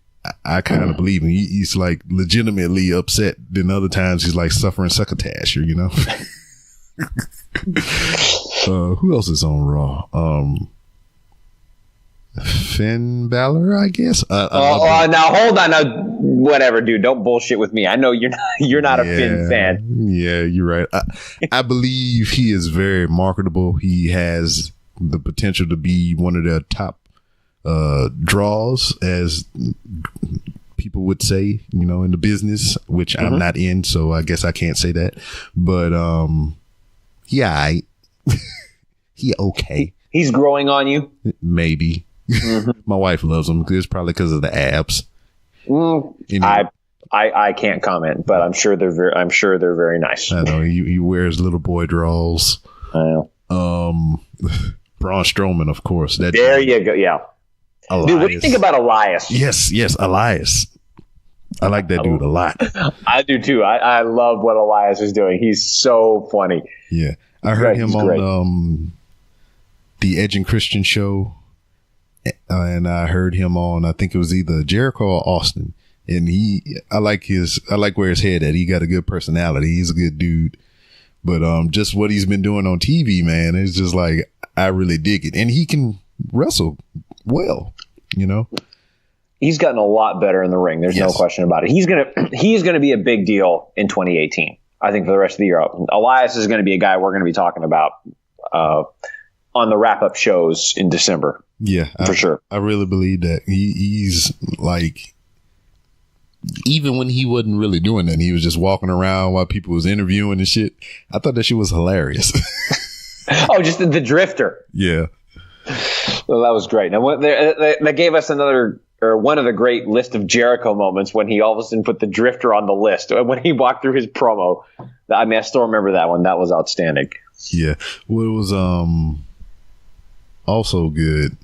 I kind of believe him. He's like legitimately upset. Then other times he's like suffering succotash, you know. Who else is on Raw? Finn Balor, I guess. Now hold on. Now, whatever, dude. Don't bullshit with me. I know you're not a Finn fan. Yeah, you're right. I believe he is very marketable. He has the potential to be one of their top draws, as people would say, you know, in the business, which I'm not in, so I guess I can't say that. But yeah, he okay. He's growing on you, maybe. My wife loves him. It's probably because of the abs. I can't comment, but I'm sure they're very nice. I know he wears little boy draws. I know. Braun Strowman, of course. You go. Yeah. Elias. Dude, what do you think about Elias? Yes, Elias. I like that dude a lot. I do too. I love what Elias is doing. He's so funny. Yeah, I heard him on the Edge and Christian show. And I heard him on, I think it was either Jericho or Austin. And I like where his head at. He got a good personality. He's a good dude. But just what he's been doing on TV, man, it's just like, I really dig it. And he can wrestle well, you know. He's gotten a lot better in the ring. There's no question about it. He's gonna be a big deal in 2018. I think for the rest of the year. Elias is going to be a guy we're going to be talking about on the wrap-up shows in December. Yeah, for sure. I really believe that he's like, even when he wasn't really doing that, he was just walking around while people was interviewing and shit. I thought that shit was hilarious. Oh, just the drifter. Yeah. Well, that was great. Now, that gave us one of the great list of Jericho moments when he all of a sudden put the drifter on the list when he walked through his promo. I mean, I still remember that one. That was outstanding. Yeah. Well, it was also good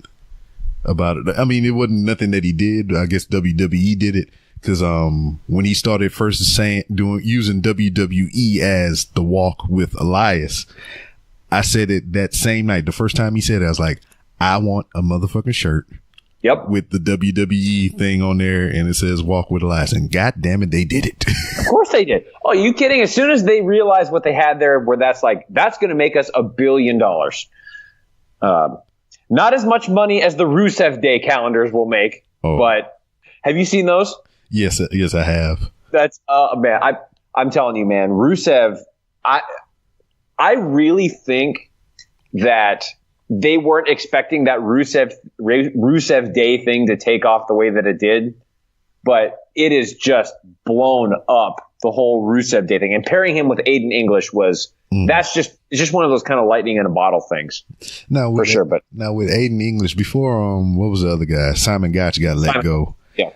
about it. I mean, it wasn't nothing that he did. I guess WWE did it because when he started first using WWE as the walk with Elias, I said it that same night. The first time he said it, I was like, I want a motherfucking shirt. Yep. With the WWE thing on there, and it says "Walk with Elias," and God damn it, they did it. Of course they did. Oh, are you kidding? As soon as they realized what they had there, where that's going to make us $1 billion. Not as much money as the Rusev Day calendars will make, but have you seen those? Yes, I have. That's man. I'm telling you, man, Rusev. I really think that they weren't expecting that Rusev Day thing to take off the way that it did, but it is just blown up, the whole Rusev Day thing. And pairing him with Aiden English it's just one of those kind of lightning in a bottle things. Now, for sure. But now with Aiden English, before what was the other guy? Simon Gotch got let go. Yeah.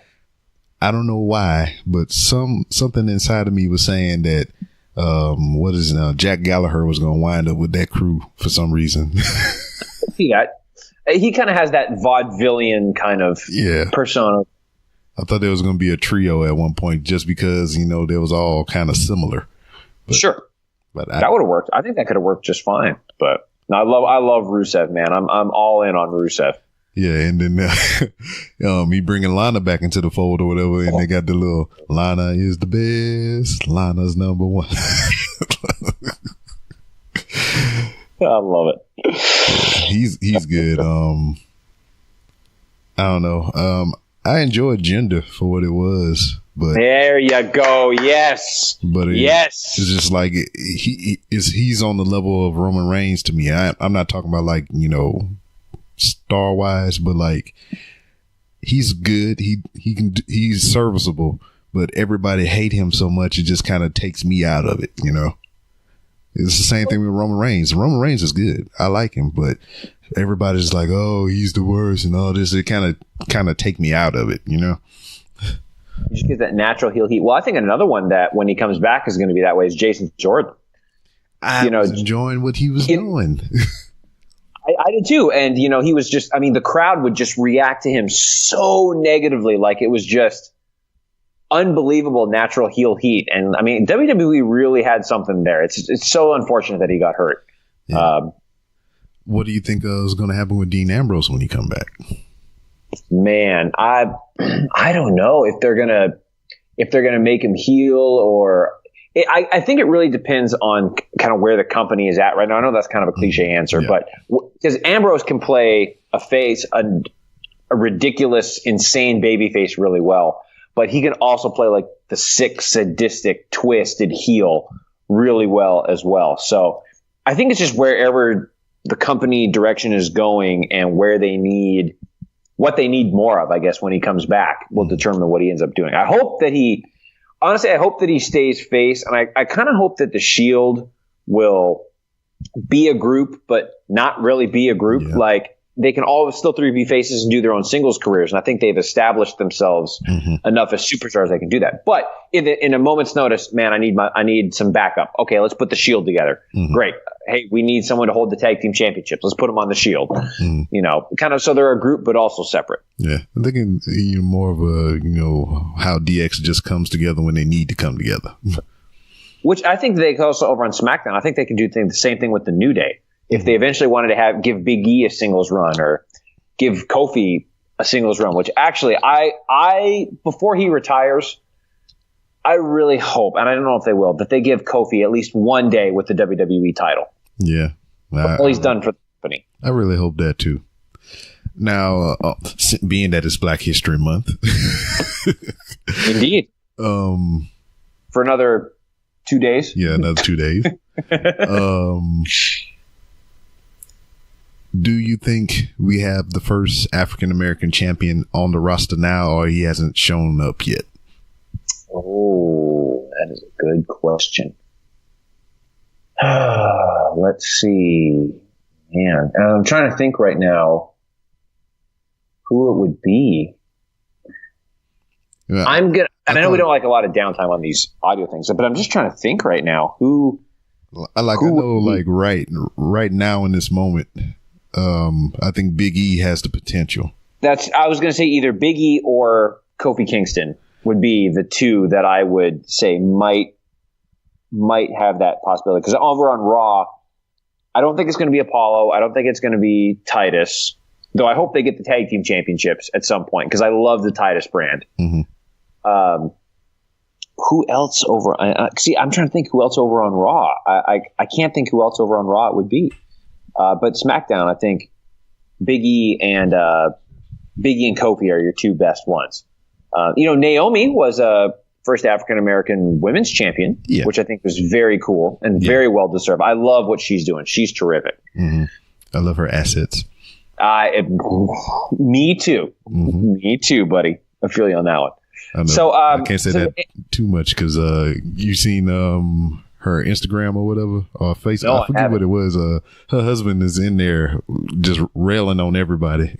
I don't know why, but something inside of me was saying that Jack Gallagher was going to wind up with that crew for some reason. He kind of has that vaudevillian kind of persona. I thought there was going to be a trio at one point just because, you know, they was all kind of similar. But, sure. But that would have worked. I think that could have worked just fine. But no, I love Rusev, man. I'm all in on Rusev. Yeah, and then he bringing Lana back into the fold or whatever, and they got the little Lana is the best, Lana's number one. I love it. He's good. I don't know. I enjoyed Gender for what it was, but there you go. Yes, but it's just like he's on the level of Roman Reigns to me. I'm not talking about like, you know, star wise, but like he's good. He's serviceable, but everybody hate him so much it just kind of takes me out of it. You know, it's the same thing with Roman Reigns. Roman Reigns is good. I like him, but everybody's like, oh, he's the worst and all this. It kind of take me out of it. You know. You just get that natural heel heat. Well, I think another one that when he comes back is going to be that way is Jason Jordan. I was enjoying what he was doing. I did too. And, you know, he was just, I mean, the crowd would just react to him so negatively. Like it was just unbelievable natural heel heat. And I mean, WWE really had something there. It's so unfortunate that he got hurt. Yeah. What do you think is going to happen with Dean Ambrose when he come back? Man, I don't know if they're gonna make him heel or. I think it really depends on kind of where the company is at right now. I know that's kind of a cliche answer, but because Ambrose can play a face, a ridiculous, insane baby face really well, but he can also play like the sick, sadistic, twisted heel really well as well. So I think it's just wherever the company direction is going and what they need more of, I guess, when he comes back will determine what he ends up doing. I hope that he stays face, and I kind of hope that the Shield will be a group, but not really be a group. Yeah. Like they can all still three be faces and do their own singles careers, and I think they've established themselves enough as superstars they can do that. But in a moment's notice, man, I need some backup. Okay, let's put the Shield together. Great. Hey, we need someone to hold the tag team championships. Let's put them on the Shield. You know, kind of so they're a group, but also separate. Yeah, I'm thinking more of a how DX just comes together when they need to come together. Which I think they could also over on SmackDown. I think they can do the same thing with the New Day. If they eventually wanted to give Big E a singles run or give Kofi a singles run, which actually I before he retires, I really hope, and I don't know if they will, that they give Kofi at least one day with the WWE title. Yeah. All he's done for the company. I really hope that too. Now, being that it's Black History Month. Indeed. For another 2 days. Yeah, another 2 days. Do you think we have the first African-American champion on the roster now, or he hasn't shown up yet? Oh, that is a good question. Let's see. Man, I'm trying to think right now who it would be. Yeah, I know we don't like a lot of downtime on these audio things, but I'm just trying to think right now who. Right now in this moment, I think Big E has the potential. I was going to say either Big E or Kofi Kingston would be the two that I would say might have that possibility. Because over on Raw, I don't think it's going to be Apollo. I don't think it's going to be Titus. Though I hope they get the tag team championships at some point because I love the Titus brand. Who else over? See, I'm trying to think who else over on Raw. I can't think who else over on Raw it would be. But SmackDown, I think Big E and Kofi are your two best ones. Naomi was a first African American women's champion, which I think was very cool and very well deserved. I love what she's doing. She's terrific. I love her assets. Me too. Me too, buddy. I feel you on that one. So I can't say that too much because you seen her Instagram or whatever or Facebook. No, I forget what it was. Her husband is in there just railing on everybody.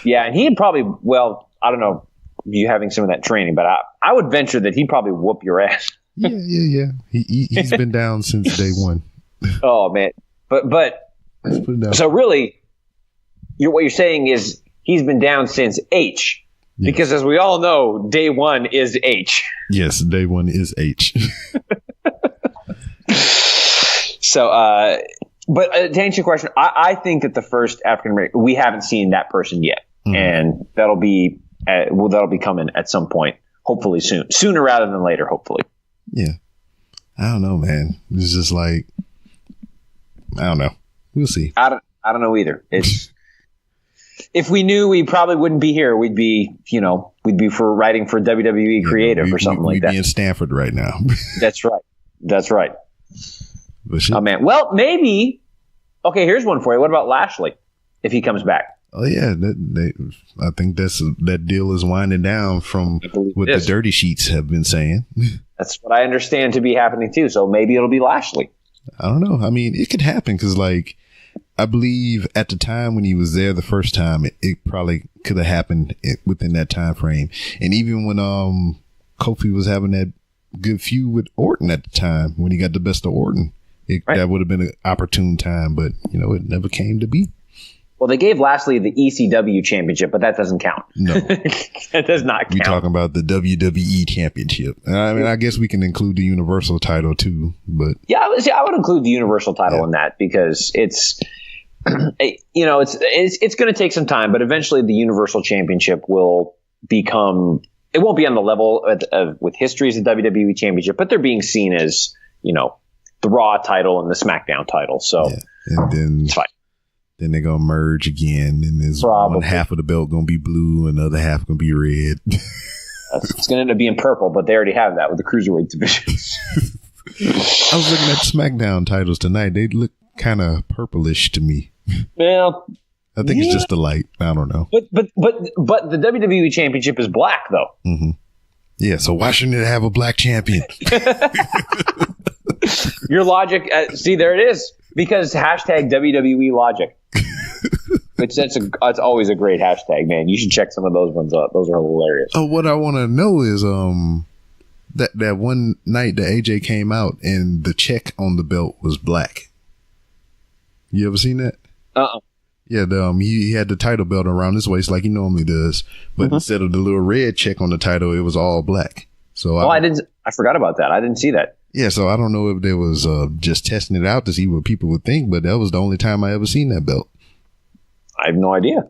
Yeah, and he had probably, well, I don't know you having some of that training, but I would venture that he'd probably whoop your ass. Yeah. He's been down since day one. Oh man, but so really, what you're saying is he's been down since H. Yes. Because as we all know, day one is H. Yes, day one is H. So, but to answer your question, I think that the first African American, we haven't seen that person yet, and that'll be coming at some point, hopefully sooner rather than later, hopefully. Yeah, I don't know, man. It's just like I don't know. We'll see. I don't know either. It's. If we knew, we probably wouldn't be here. We'd be writing for WWE Creative or something like that. We'd be in Stanford right now. That's right. Oh man. Well, maybe. Okay, here's one for you. What about Lashley if he comes back? Oh yeah, I think that deal is winding down from what the Dirty Sheets have been saying. That's what I understand to be happening too. So maybe it'll be Lashley. I don't know. I mean, it could happen because I believe at the time when he was there the first time, it probably could have happened within that time frame. And even when Kofi was having that good feud with Orton at the time, when he got the best of Orton, that would have been an opportune time. But, it never came to be. Well, they gave Lashley the ECW championship, but that doesn't count. No. That does not count. We're talking about the WWE championship. I mean, I guess we can include the Universal title too. But yeah, I would include the Universal title in that because it's... it's going to take some time, but eventually the Universal Championship will become. It won't be on the level with history as the WWE Championship, but they're being seen as the Raw title and the SmackDown title. So and then it's fine. Then they're gonna merge again, and there's one half of the belt gonna be blue, and the other half gonna be red. It's gonna end up being purple, but they already have that with the cruiserweight divisions. I was looking at SmackDown titles tonight. They look kind of purplish to me. Well, I think it's just the light. I don't know. But the WWE Championship is black, though. Mm-hmm. Yeah, so why shouldn't it have a black champion? Your logic, see, there it is. Because hashtag WWE logic. It's always a great hashtag, man. You should check some of those ones up. Those are hilarious. Oh, what I want to know is that one night that AJ came out and the check on the belt was black. You ever seen that? Yeah, he had the title belt around his waist like he normally does, but instead of the little red check on the title, it was all black. So I forgot about that. I didn't see that. Yeah, so I don't know if they was just testing it out to see what people would think, but that was the only time I ever seen that belt. I have no idea.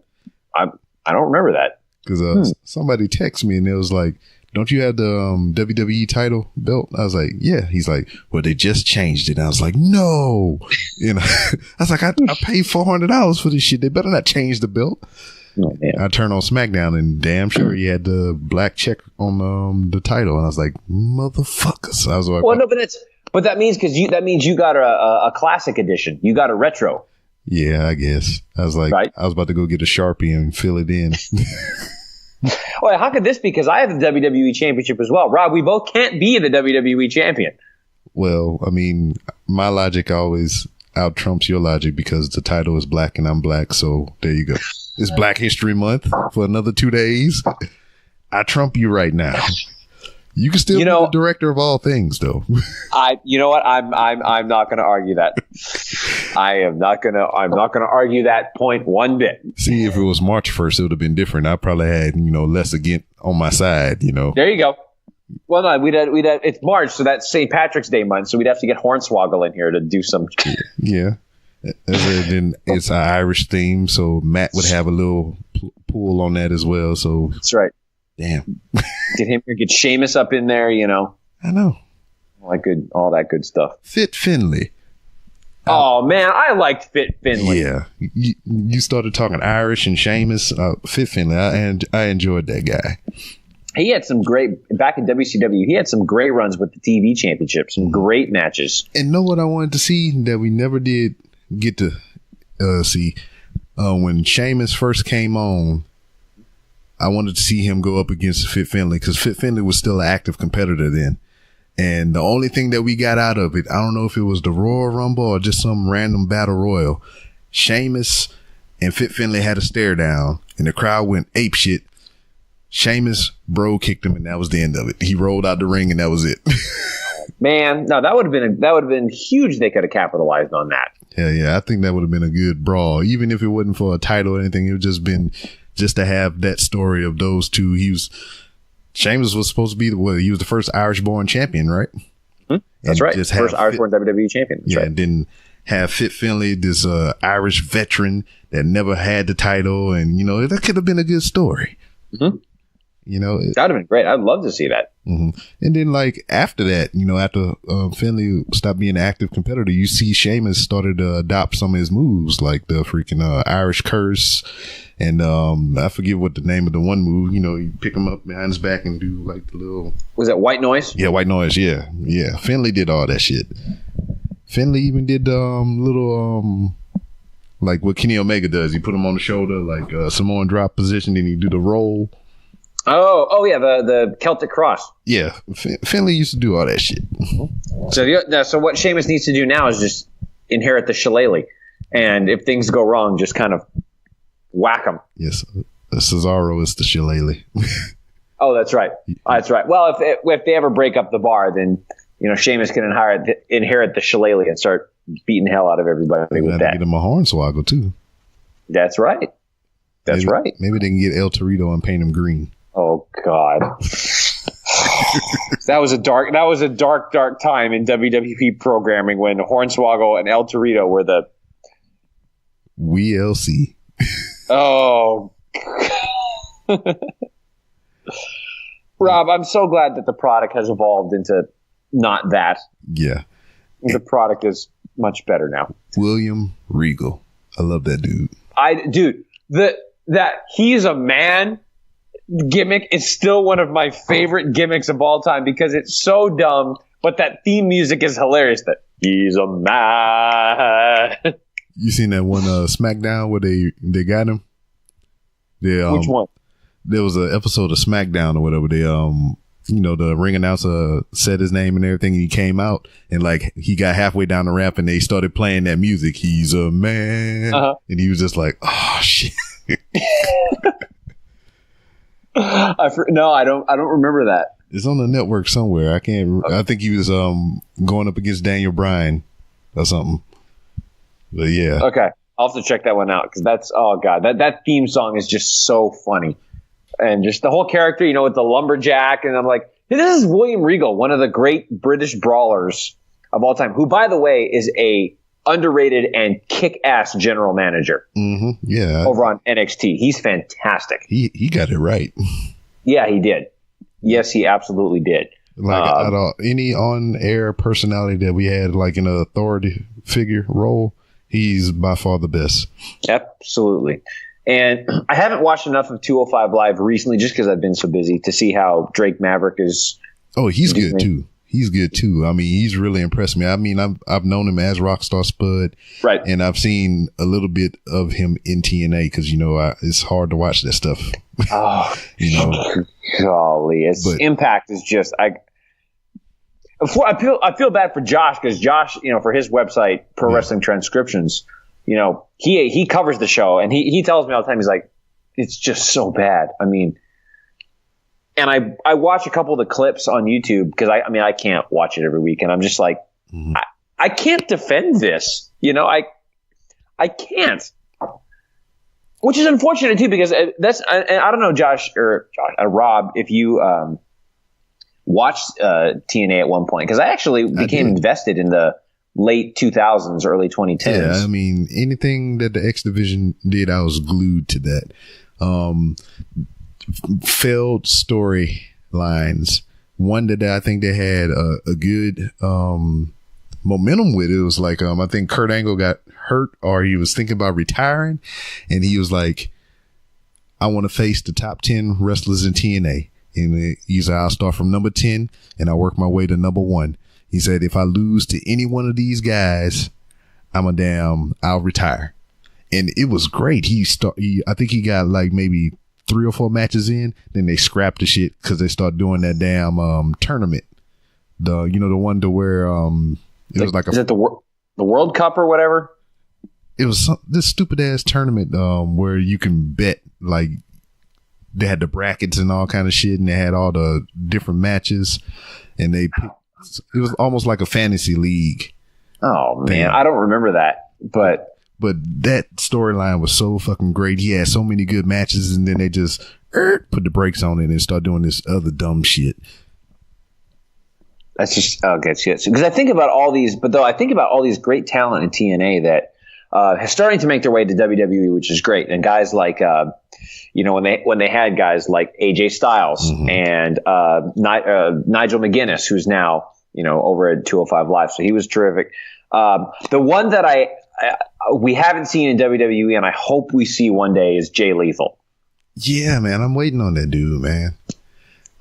I don't remember that. Because somebody texted me and it was like, don't you have the WWE title belt? I was like, yeah. He's like, well, they just changed it. And I was like, no. I was like, I paid $400 for this shit. They better not change the belt. Oh, I turned on SmackDown and damn sure he had the black check on the title. And I was like, motherfuckers. I was like, well, no, but that means you got a classic edition. You got a retro. Yeah, I guess. I was like, right? I was about to go get a Sharpie and fill it in. Well, how could this be? Because I have the WWE Championship as well. Rob, we both can't be the WWE Champion. Well, I mean, my logic always out trumps your logic because the title is black and I'm black. So there you go. It's Black History Month for another 2 days. I trump you right now. You can still be the director of all things, though. You know what? I'm not going to argue that. I'm not going to argue that point one bit. See, if it was March 1st, it would have been different. I probably had less against on my side. There you go. Well, no, we'd have. It's March, so that's St. Patrick's Day month. So we'd have to get Hornswoggle in here to do some. Yeah. Then it's an Irish theme, so Matt would have a little pull on that as well. So that's right. Damn. Get Sheamus up in there, I know. All that good stuff. Fit Finlay. Oh, man, I liked Fit Finlay. Yeah. You started talking Irish and Sheamus. Fit Finlay, I enjoyed that guy. He had some back in WCW, he had some great runs with the TV championship, some great matches. And know what I wanted to see that we never did get to see? When Sheamus first came on, I wanted to see him go up against Fit Finlay because Fit Finlay was still an active competitor then. And the only thing that we got out of it, I don't know if it was the Royal Rumble or just some random battle royal. Sheamus and Fit Finlay had a stare down and the crowd went apeshit. Sheamus bro kicked him and that was the end of it. He rolled out the ring and that was it. Man, no, that would have been huge. They could have capitalized on that. Yeah. I think that would have been a good brawl. Even if it wasn't for a title or anything, it would just been just to have that story of those two. Sheamus was supposed to be he was the first Irish-born champion, right? Mm-hmm. That's right. First Irish-born WWE champion. That's right. And then have Fit Finlay, this Irish veteran that never had the title, and that could have been a good story. Mm-hmm. That would have been great. I'd love to see that. Mm-hmm. And then, after that, after Finlay stopped being an active competitor, you see Sheamus started to adopt some of his moves, like the freaking Irish curse. And I forget what the name of the one move. You pick him up behind his back and do the little. Was that White Noise? Yeah, White Noise. Yeah. Finlay did all that shit. Finlay even did little like what Kenny Omega does. He put him on the shoulder like Samoan drop position, then he do the roll. Oh yeah, the Celtic Cross. Yeah, Finlay used to do all that shit. So what Sheamus needs to do now is just inherit the shillelagh, and if things go wrong, just kind of whack them. Yes, Cesaro is the shillelagh. Oh, that's right. That's right. Well, if they ever break up the bar, then Sheamus can inherit the shillelagh and start beating the hell out of everybody with that. Get him a hornswoggle too. That's right. Right. Maybe they can get El Torito and paint him green. Oh God, that was a dark time in WWE programming when Hornswoggle and El Torito were the WLC. Oh. Rob, I'm so glad that the product has evolved into not that. Yeah. The product is much better now. William Regal. I love that dude. That he's a man gimmick is still one of my favorite gimmicks of all time because it's so dumb, but that theme music is hilarious. That he's a man. You seen that one SmackDown where they got him? Which one? There was an episode of SmackDown or whatever. They the ring announcer said his name and everything, and he came out and like he got halfway down the ramp and they started playing that music. He's a man, and he was just like, "Oh shit." No, I don't remember that. It's on the network somewhere. I can't. I think he was going up against Daniel Bryan or something. But yeah. Okay, I'll have to check that one out because that's that theme song is just so funny. And just the whole character, with the lumberjack. And I'm like, hey, this is William Regal, one of the great British brawlers of all time, who, by the way, is a underrated and kick-ass general manager. Mm-hmm. Yeah. Over on NXT. He's fantastic. He got it right. Yeah, he did. Yes, he absolutely did. Like out of any on-air personality that we had, like in an authority figure role, he's by far the best. Absolutely. And I haven't watched enough of 205 Live recently just because I've been so busy to see how Drake Maverick is. Oh, he's good too. He's good too. I mean, he's really impressed me. I mean, I've known him as Rockstar Spud. Right. And I've seen a little bit of him in TNA because, it's hard to watch that stuff. Oh, golly. Impact is just, I feel bad for Josh because Josh, for his website, Pro Wrestling Transcriptions, he covers the show and he tells me all the time, he's like, it's just so bad. I mean, and I watch a couple of the clips on YouTube because I can't watch it every week and I'm just like, I can't defend this. I can't, which is unfortunate too, because I don't know, Josh or Rob, if you, watched, TNA at one point, because I actually became invested in the late 2000s, early 2010s. Yeah, I mean, anything that the X Division did, I was glued to that. Failed storylines. One that I think they had a good momentum with. It was like, I think Kurt Angle got hurt or he was thinking about retiring. And he was like, I want to face the top 10 wrestlers in TNA. And he's like, I'll start from number 10 and I'll work my way to number 1. He said, if I lose to any one of these guys, I'll retire. And it was great. I think he got like maybe 3 or 4 matches in. Then they scrapped the shit because they started doing that damn tournament. The one to where it was like is it the World Cup or whatever? It was this stupid ass tournament where you can bet, like they had the brackets and all kind of shit, and they had all the different matches, and it was almost like a fantasy league. Oh man, I don't remember that, but that storyline was so fucking great. He had so many good matches, and then they just put the brakes on it and start doing this other dumb shit. That's just because I think about all these, great talent in TNA that is starting to make their way to WWE, which is great, and guys like when they had guys like AJ Styles and Nigel McGuinness, who's now over at 205 Live, so he was terrific. The one that we haven't seen in WWE, and I hope we see one day, is Jay Lethal. Yeah, man, I'm waiting on that dude, man.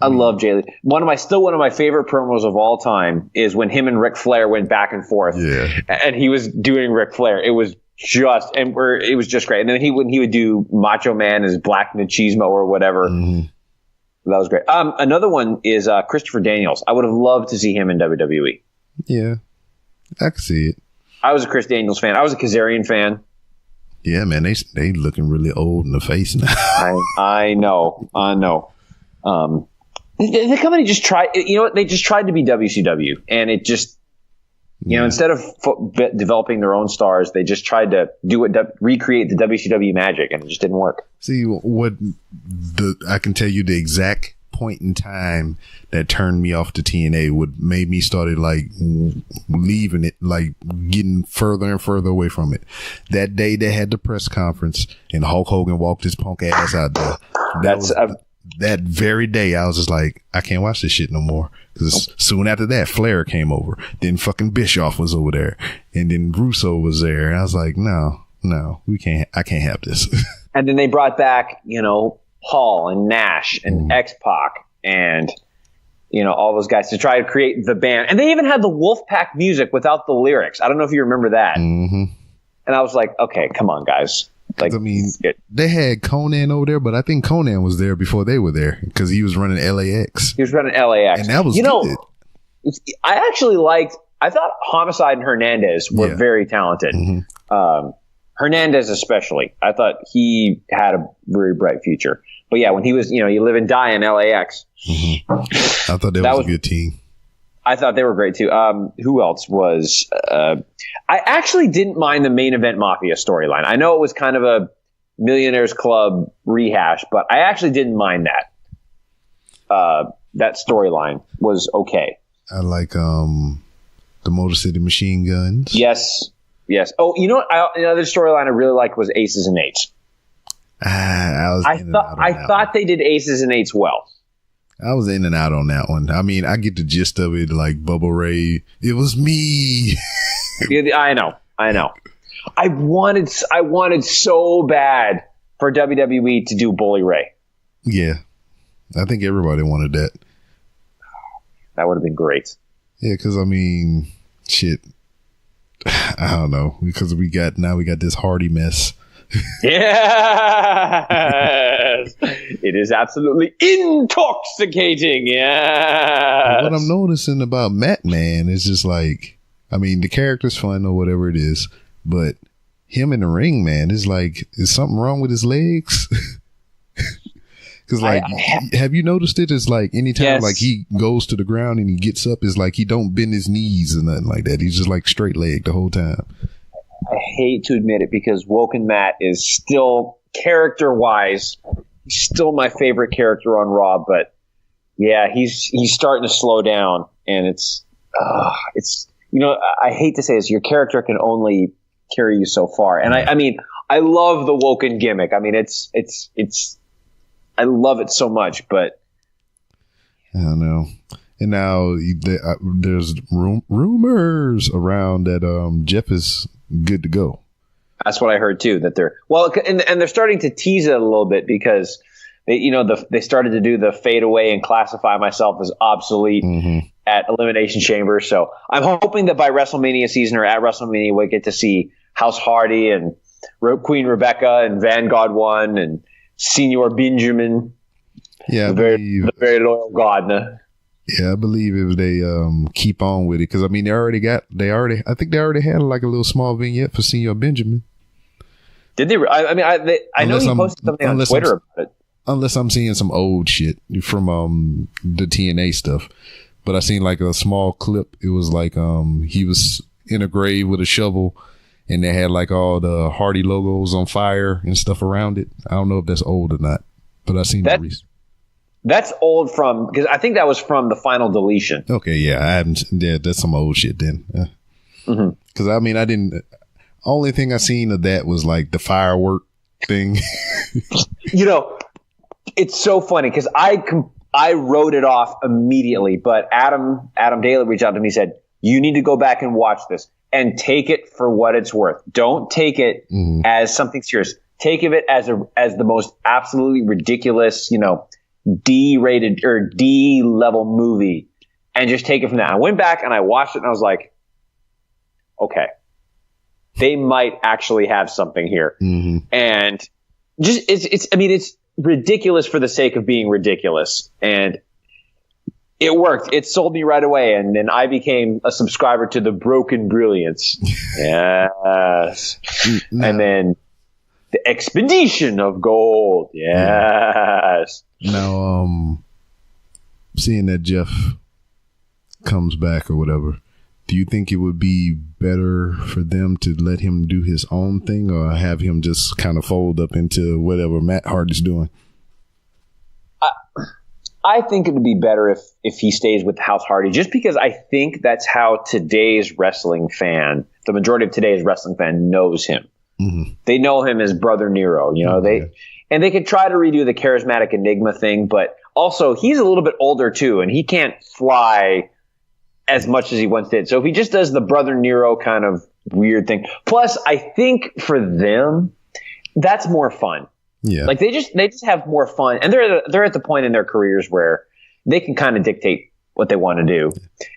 I love Jay Lethal. One of my favorite promos of all time is when him and Ric Flair went back and forth. Yeah, and he was doing Ric Flair. It was just great. And then when he would do Macho Man as Black Machismo or whatever. That was great. Another one is Christopher Daniels. I would have loved to see him in WWE. Yeah, I can see it. I was a Chris Daniels fan. I was a Kazarian fan. Yeah, man, they looking really old in the face now. I know. The company just tried. They just tried to be WCW, and it just, instead of developing their own stars, they just tried to recreate the WCW magic, and it just didn't work. See, I can tell you the exact point in time that turned me off to TNA, what made me started like leaving it, like getting further and further away from it. That day they had the press conference and Hulk Hogan walked his punk ass out there. That very day I was just like, I can't watch this shit no more. Because soon after that, Flair came over. Then fucking Bischoff was over there. And then Russo was there. And I was like, no, I can't have this. And then they brought back, Hall and Nash and X-Pac and, all those guys to try to create the band. And they even had the Wolfpack music without the lyrics. I don't know if you remember that. Mm-hmm. And I was like, okay, come on, guys. Like, I mean, they had Conan over there, but I think Conan was there before they were there because he was running LAX. He was running LAX. And that was good. I thought Homicide and Hernandez were very talented. Mm-hmm. Hernandez especially. I thought he had a very bright future. But yeah, when he was, you live and die in LAX. Mm-hmm. I thought that was a good team. I thought they were great too. Who else was? I actually didn't mind the Main Event Mafia storyline. I know it was kind of a Millionaires Club rehash, but I actually didn't mind that. That storyline was okay. I like the Motor City Machine Guns. Yes. Oh, you know what? Another storyline I really liked was Aces and Eights. I thought they did Aces and Eights well. I was in and out on that one. I mean, I get the gist of it, like Bubba Ray. It was me. I know. I wanted so bad for WWE to do Bully Ray. Yeah. I think everybody wanted that. That would have been great. Yeah, because, I mean, shit. I don't know. Because we got this Hardy mess. Yes, it is absolutely intoxicating. Yeah. What I'm noticing about Matt Man is just like, I mean, the character's fun or whatever it is, but him in the ring, man, is like, is something wrong with his legs? Because have you noticed it? It's like anytime like he goes to the ground and he gets up, it's like he don't bend his knees or nothing like that. He's just like straight legged the whole time. I hate to admit it because Woken Matt is still character-wise, still my favorite character on Raw. But yeah, he's starting to slow down, and it's I hate to say this, your character can only carry you so far. And I mean, I love the Woken gimmick. I mean, it's I love it so much, but I don't know. And now there's rumors around that Jeff is good to go. That's what I heard too. That they're starting to tease it a little bit because they started to do the fade away and classify myself as obsolete at Elimination Chamber. So I'm hoping that by WrestleMania season or at WrestleMania we get to see House Hardy and Queen Rebecca and Vanguard One and Senior Benjamin. Yeah, the very loyal Gardner. Yeah, I believe if they keep on with it, because I mean I think they already had like a little small vignette for Senior Benjamin. Did they? I know he posted something on Twitter about it. Unless I'm seeing some old shit from the TNA stuff, but I seen like a small clip. It was like he was in a grave with a shovel, and they had like all the Hardy logos on fire and stuff around it. I don't know if that's old or not, but I seen that recently. That's old because I think that was from the final deletion. Okay, yeah, I haven't. Yeah, that's some old shit then. Because I mean, I didn't. Only thing I seen of that was like the firework thing. It's so funny because I wrote it off immediately, but Adam Daly reached out to me and said, "You need to go back and watch this and take it for what it's worth. Don't take it as something serious. Take it as the most absolutely ridiculous, D-rated or D-level movie, and just take it from that." I went back and I watched it and I was like, okay, they might actually have something here. And just it's ridiculous for the sake of being ridiculous, and it worked. It sold me right away, and then I became a subscriber to the Broken Brilliance. Yes. And then the Expedition of Gold. Yes. Now, seeing that Jeff comes back or whatever, do you think it would be better for them to let him do his own thing or have him just kind of fold up into whatever Matt Hardy's doing? I think it would be better if he stays with House Hardy, just because I think that's how today's wrestling fan, the majority of today's wrestling fan, knows him. Mm-hmm. They know him as Brother Nero. And they could try to redo the charismatic Enigma thing, but also he's a little bit older too, and he can't fly as much as he once did. So if he just does the Brother Nero kind of weird thing, plus I think for them that's more fun. Yeah, like they just have more fun, and they're at the point in their careers where they can kind of dictate what they want to do.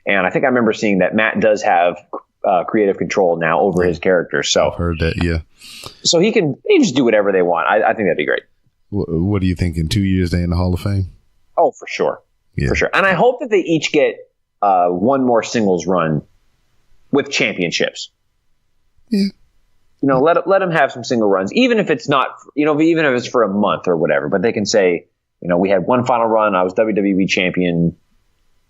And I think I remember seeing that Matt does have creative control now over his character. So I've heard that, yeah. So he can just do whatever they want. I think that'd be great. What do you think? In 2 years, they in the Hall of Fame? Oh, for sure, for sure. And I hope that they each get one more singles run with championships. Yeah. Let them have some single runs, even if it's not, even if it's for a month or whatever. But they can say, we had one final run. I was WWE champion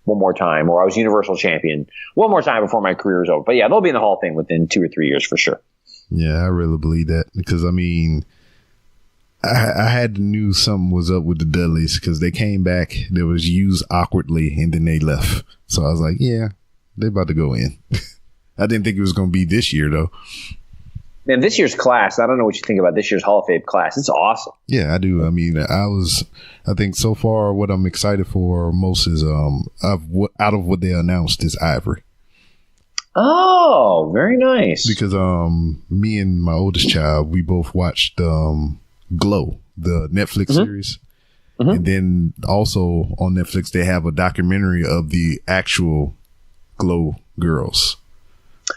one more time, or I was Universal champion one more time before my career is over. But yeah, they'll be in the Hall of Fame within 2 or 3 years for sure. Yeah, I really believe that, because I mean, I had to knew something was up with the Dudleys, because they came back, they was used awkwardly, and then they left. So I was like, yeah, they about to go in. I didn't think it was going to be this year though. Man, this year's class, I don't know what you think about this year's Hall of Fame class. It's awesome. Yeah, I do. I mean, I think so far what I'm excited for most is out of what they announced is Ivory. Oh, very nice. Because me and my oldest child, we both watched Glow, the Netflix series. Mm-hmm. And then also on Netflix, they have a documentary of the actual Glow girls.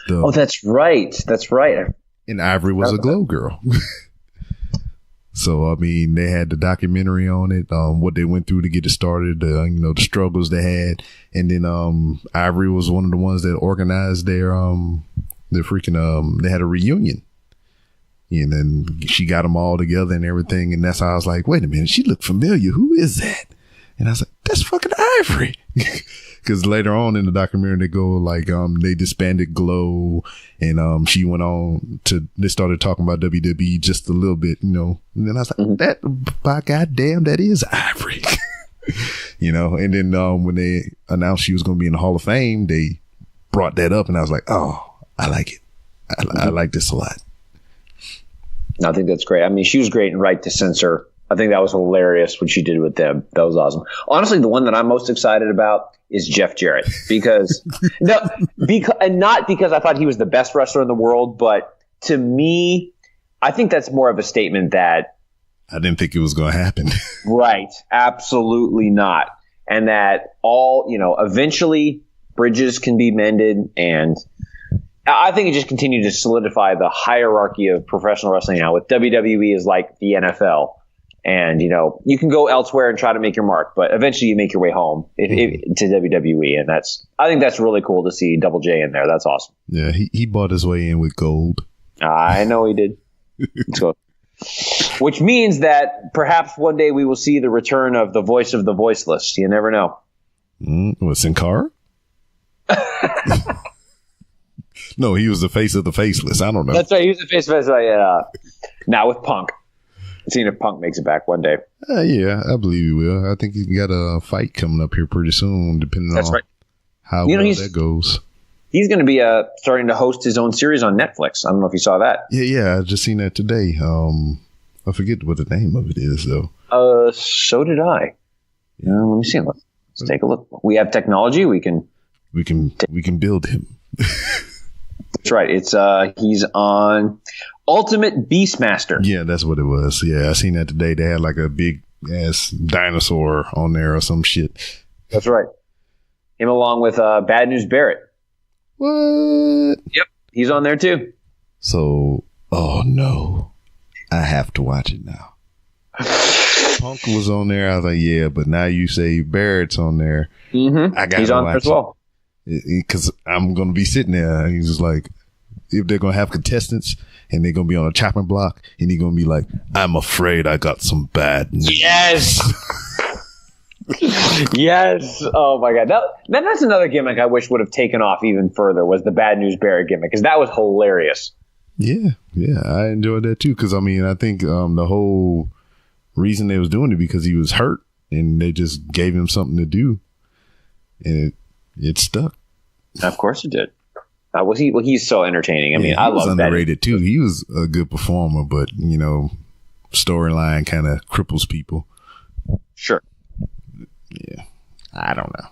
That's right. That's right. And Ivory was a Glow girl. So, I mean, they had the documentary on it, what they went through to get it started, the struggles they had. And then Ivory was one of the ones that organized they had a reunion. And then she got them all together and everything. And that's how I was like, wait a minute, she looked familiar. Who is that? And I was like, that's fucking Ivory. Because later on in the documentary, they go like, they disbanded Glow, and she went on they started talking about WWE just a little bit, And then I was like, that, by goddamn, that is Ivory. And then when they announced she was going to be in the Hall of Fame, they brought that up, and I was like, oh, I like it. I like this a lot. I think that's great. I mean, she was great in Right to Censor. I think that was hilarious what she did with them. That was awesome. Honestly, the one that I'm most excited about is Jeff Jarrett, because not because I thought he was the best wrestler in the world, but to me, I think that's more of a statement that I didn't think it was going to happen. Right. Absolutely not. And that eventually bridges can be mended. And I think it just continued to solidify the hierarchy of professional wrestling now, with WWE is like the NFL. And, you can go elsewhere and try to make your mark, but eventually you make your way home to WWE. And I think that's really cool to see Double J in there. That's awesome. Yeah, he bought his way in with gold. I know he did. So, which means that perhaps one day we will see the return of the voice of the voiceless. You never know. Was Sin Cara? No, he was the face of the faceless. I don't know. That's right. He was the face of the faceless. Now with Punk. Seeing if Punk makes it back one day. Yeah, I believe he will. I think he got a fight coming up here pretty soon, depending on how that goes. He's going to be starting to host his own series on Netflix. I don't know if you saw that. Yeah, I just seen that today. I forget what the name of it is, though. So did I. Let me see. Let's take a look. We have technology. We can build him. That's right. It's he's on Ultimate Beastmaster. Yeah, that's what it was. Yeah, I seen that today. They had like a big ass dinosaur on there or some shit. That's right. Him along with Bad News Barrett. What? Yep, he's on there too. So, oh no, I have to watch it now. Punk was on there. I was like, yeah, but now you say Barrett's on there. Mm-hmm. I got. He's on there as well. Because I'm going to be sitting there, and he's just like, if they're going to have contestants and they're going to be on a chopping block, and he's going to be like, I'm afraid I got some bad news. Yes. Yes. Oh my God. That's another gimmick I wish would have taken off even further, was the Bad News Barrett gimmick, because that was hilarious. Yeah. I enjoyed that too, because I mean, I think the whole reason they was doing it because he was hurt, and they just gave him something to do, and it stuck. Of course it did. He's so entertaining. I mean, I love that. He was underrated too. He was a good performer, but storyline kind of cripples people. Sure. Yeah. I don't know.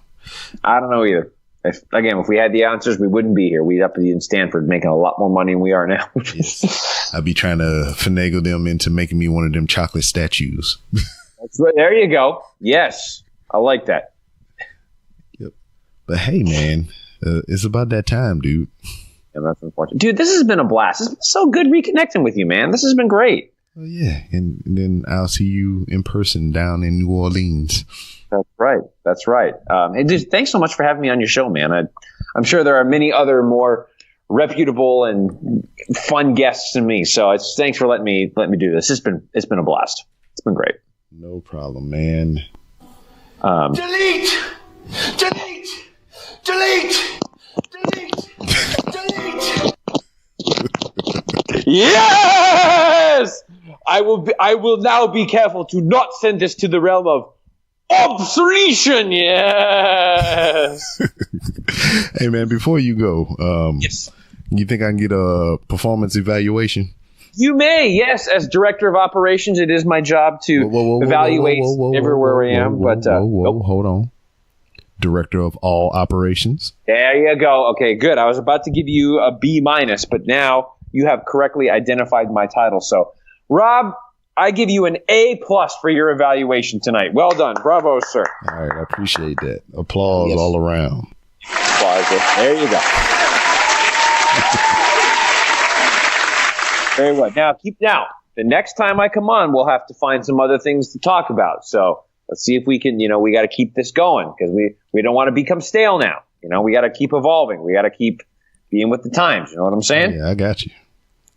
I don't know either. If we had the answers, we wouldn't be here. We'd have to be in Stanford making a lot more money than we are now. Yes. I'd be trying to finagle them into making me one of them chocolate statues. That's right. There you go. Yes. I like that. Yep. But hey, man, it's about that time, dude. And that's unfortunate. Dude, this has been a blast. It's been so good reconnecting with you, man. This has been great. Oh, yeah. And then I'll see you in person down in New Orleans. That's right. And just thanks so much for having me on your show, man. I'm sure there are many other more reputable and fun guests than me. So thanks for letting me do this. It's been a blast. It's been great. No problem, man. Delete. Yes! I will now be careful to not send this to the realm of obsolescence. Yes. Hey, man, before you go, yes. You think I can get a performance evaluation? You may, yes. As director of operations, it is my job to evaluate everywhere I am. Hold on. Director of all operations. There you go. Okay, good. I was about to give you a B-, but now you have correctly identified my title. So, Rob, I give you an A+ for your evaluation tonight. Well done. Bravo, sir. All right, I appreciate that. Applause all around. Applause. There you go. Very well. Now, the next time I come on, we'll have to find some other things to talk about. So let's see if we can, we got to keep this going because we don't want to become stale now. We got to keep evolving. We got to keep being with the times. You know what I'm saying? Yeah, I got you.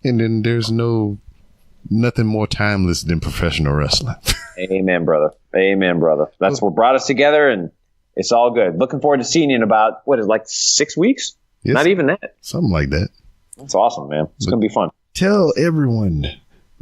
And then there's nothing more timeless than professional wrestling. Amen, brother. Amen, brother. That's what brought us together, and it's all good. Looking forward to seeing you in about, 6 weeks? Yes. Not even that. Something like that. That's awesome, man. It's going to be fun. Tell everyone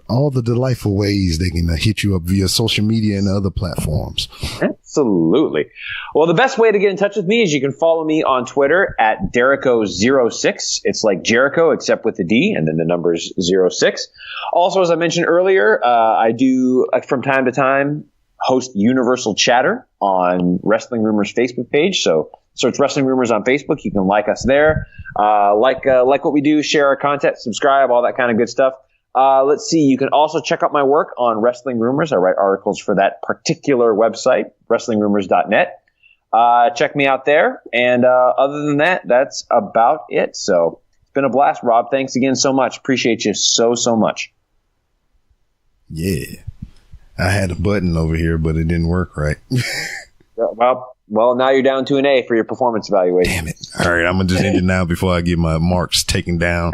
all the delightful ways they can hit you up via social media and other platforms. Absolutely. Well, the best way to get in touch with me is you can follow me on Twitter at Derico06. It's like Jericho except with the D and then the numbers 06. Also, as I mentioned earlier, I do from time to time host Universal Chatter on Wrestling Rumors Facebook page. So search Wrestling Rumors on Facebook. You can like us there. Like what we do, share our content, subscribe, all that kind of good stuff. Let's see. You can also check out my work on Wrestling Rumors. I write articles for that particular website, WrestlingRumors.net. Check me out there. And other than that, that's about it. So it's been a blast, Rob. Thanks again so much. Appreciate you so much. Yeah. I had a button over here, but it didn't work right. Well, now you're down to an A for your performance evaluation. Damn it. All right. I'm going to just end it now before I get my marks taken down.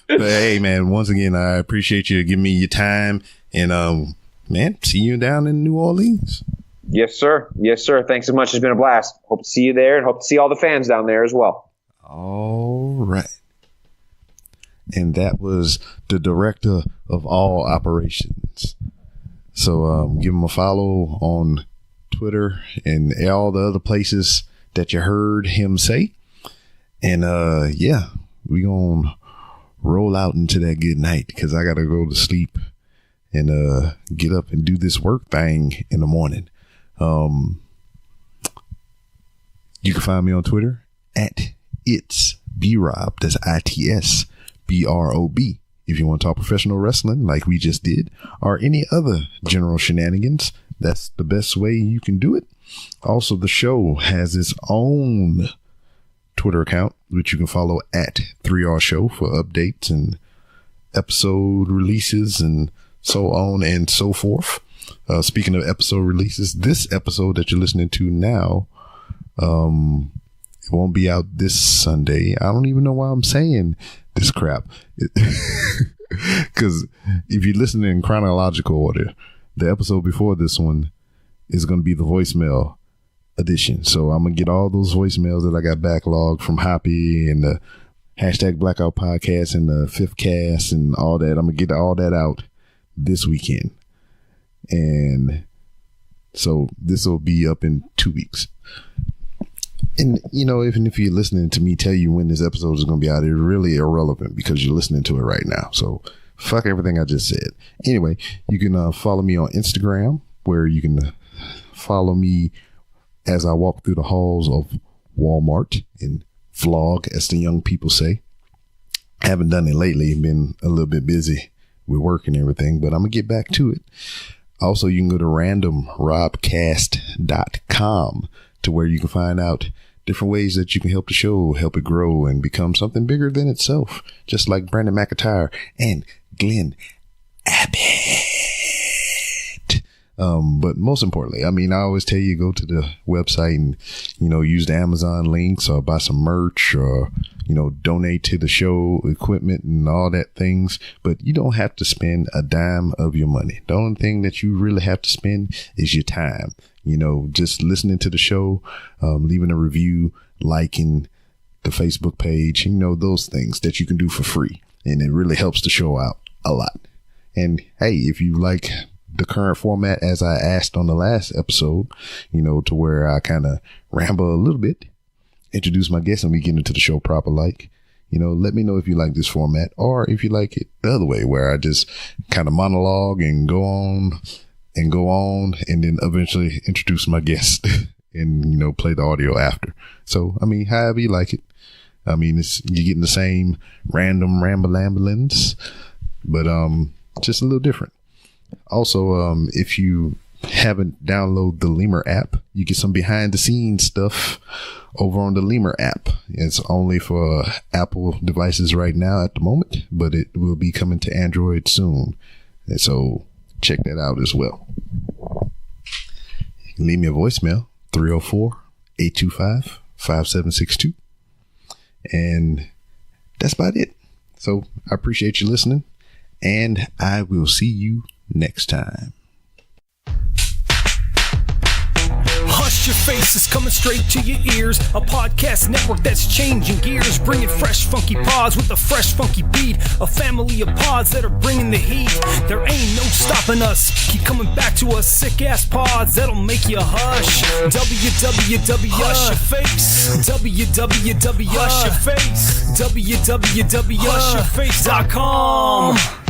But hey, man, once again, I appreciate you giving me your time. And, man, see you down in New Orleans. Yes, sir. Yes, sir. Thanks so much. It's been a blast. Hope to see you there and hope to see all the fans down there as well. All right. And that was the director of all operations. So give him a follow on Twitter and all the other places that you heard him say. And, yeah, we going to roll out into that good night because I got to go to sleep and get up and do this work thing in the morning. You can find me on Twitter at It's B-Rob. That's ITSBROB. If you want to talk professional wrestling like we just did or any other general shenanigans, that's the best way you can do it. Also, the show has its own Twitter account, which you can follow at 3R Show for updates and episode releases and so on and so forth. Speaking of episode releases, this episode that you're listening to now, it won't be out this Sunday. I don't even know why I'm saying this crap. Because if you listen in chronological order, the episode before this one is going to be the voicemail edition. So I'm going to get all those voicemails that I got backlogged from Hoppy and the hashtag Blackout Podcast and the Fifth Cast and all that. I'm going to get all that out this weekend. And So this will be up in 2 weeks. And, you know, even if you're listening to me tell you when this episode is going to be out, it's really irrelevant because you're listening to it right now. So fuck everything I just said. Anyway, you can follow me on Instagram, where you can follow me as I walk through the halls of Walmart and vlog, as the young people say. I haven't done it lately. Been a little bit busy with work and everything, but I'm going to get back to it. Also, you can go to randomrobcast.com to where you can find out different ways that you can help the show, help it grow and become something bigger than itself, just like Brandon McIntyre and Glenn Abbott. But most importantly, I mean, I always tell you, go to the website and, you know, use the Amazon links or buy some merch or, you know, donate to the show equipment and all that things. But you don't have to spend a dime of your money. The only thing that you really have to spend is your time. You know, just listening to the show, leaving a review, liking the Facebook page, you know, those things that you can do for free. And it really helps the show out a lot. And hey, if you like the current format, as I asked on the last episode, you know, to where I kind of ramble a little bit, introduce my guests, and we get into the show proper, like, you know, let me know if you like this format or if you like it the other way, where I just kind of monologue and go on and then eventually introduce my guest and, you know, play the audio after. So, I mean, however you like it. I mean, you're getting the same random ramblings, but just a little different. Also, if you haven't downloaded the Lemur app, you get some behind the scenes stuff over on the Lemur app. It's only for Apple devices right now at the moment, but it will be coming to Android soon. And so check that out as well. You can leave me a voicemail, 304-825-5762. And that's about it. So I appreciate you listening, and I will see you next time. Hush Your Face is coming straight to your ears. A podcast network that's changing gears, bringing fresh funky pods with a fresh funky beat. A family of pods that are bringing the heat. There ain't no stopping us. Keep coming back to us, sick ass pods that'll make you hush. www.hushyourface. www.hushyourface. www.hushyourface.com.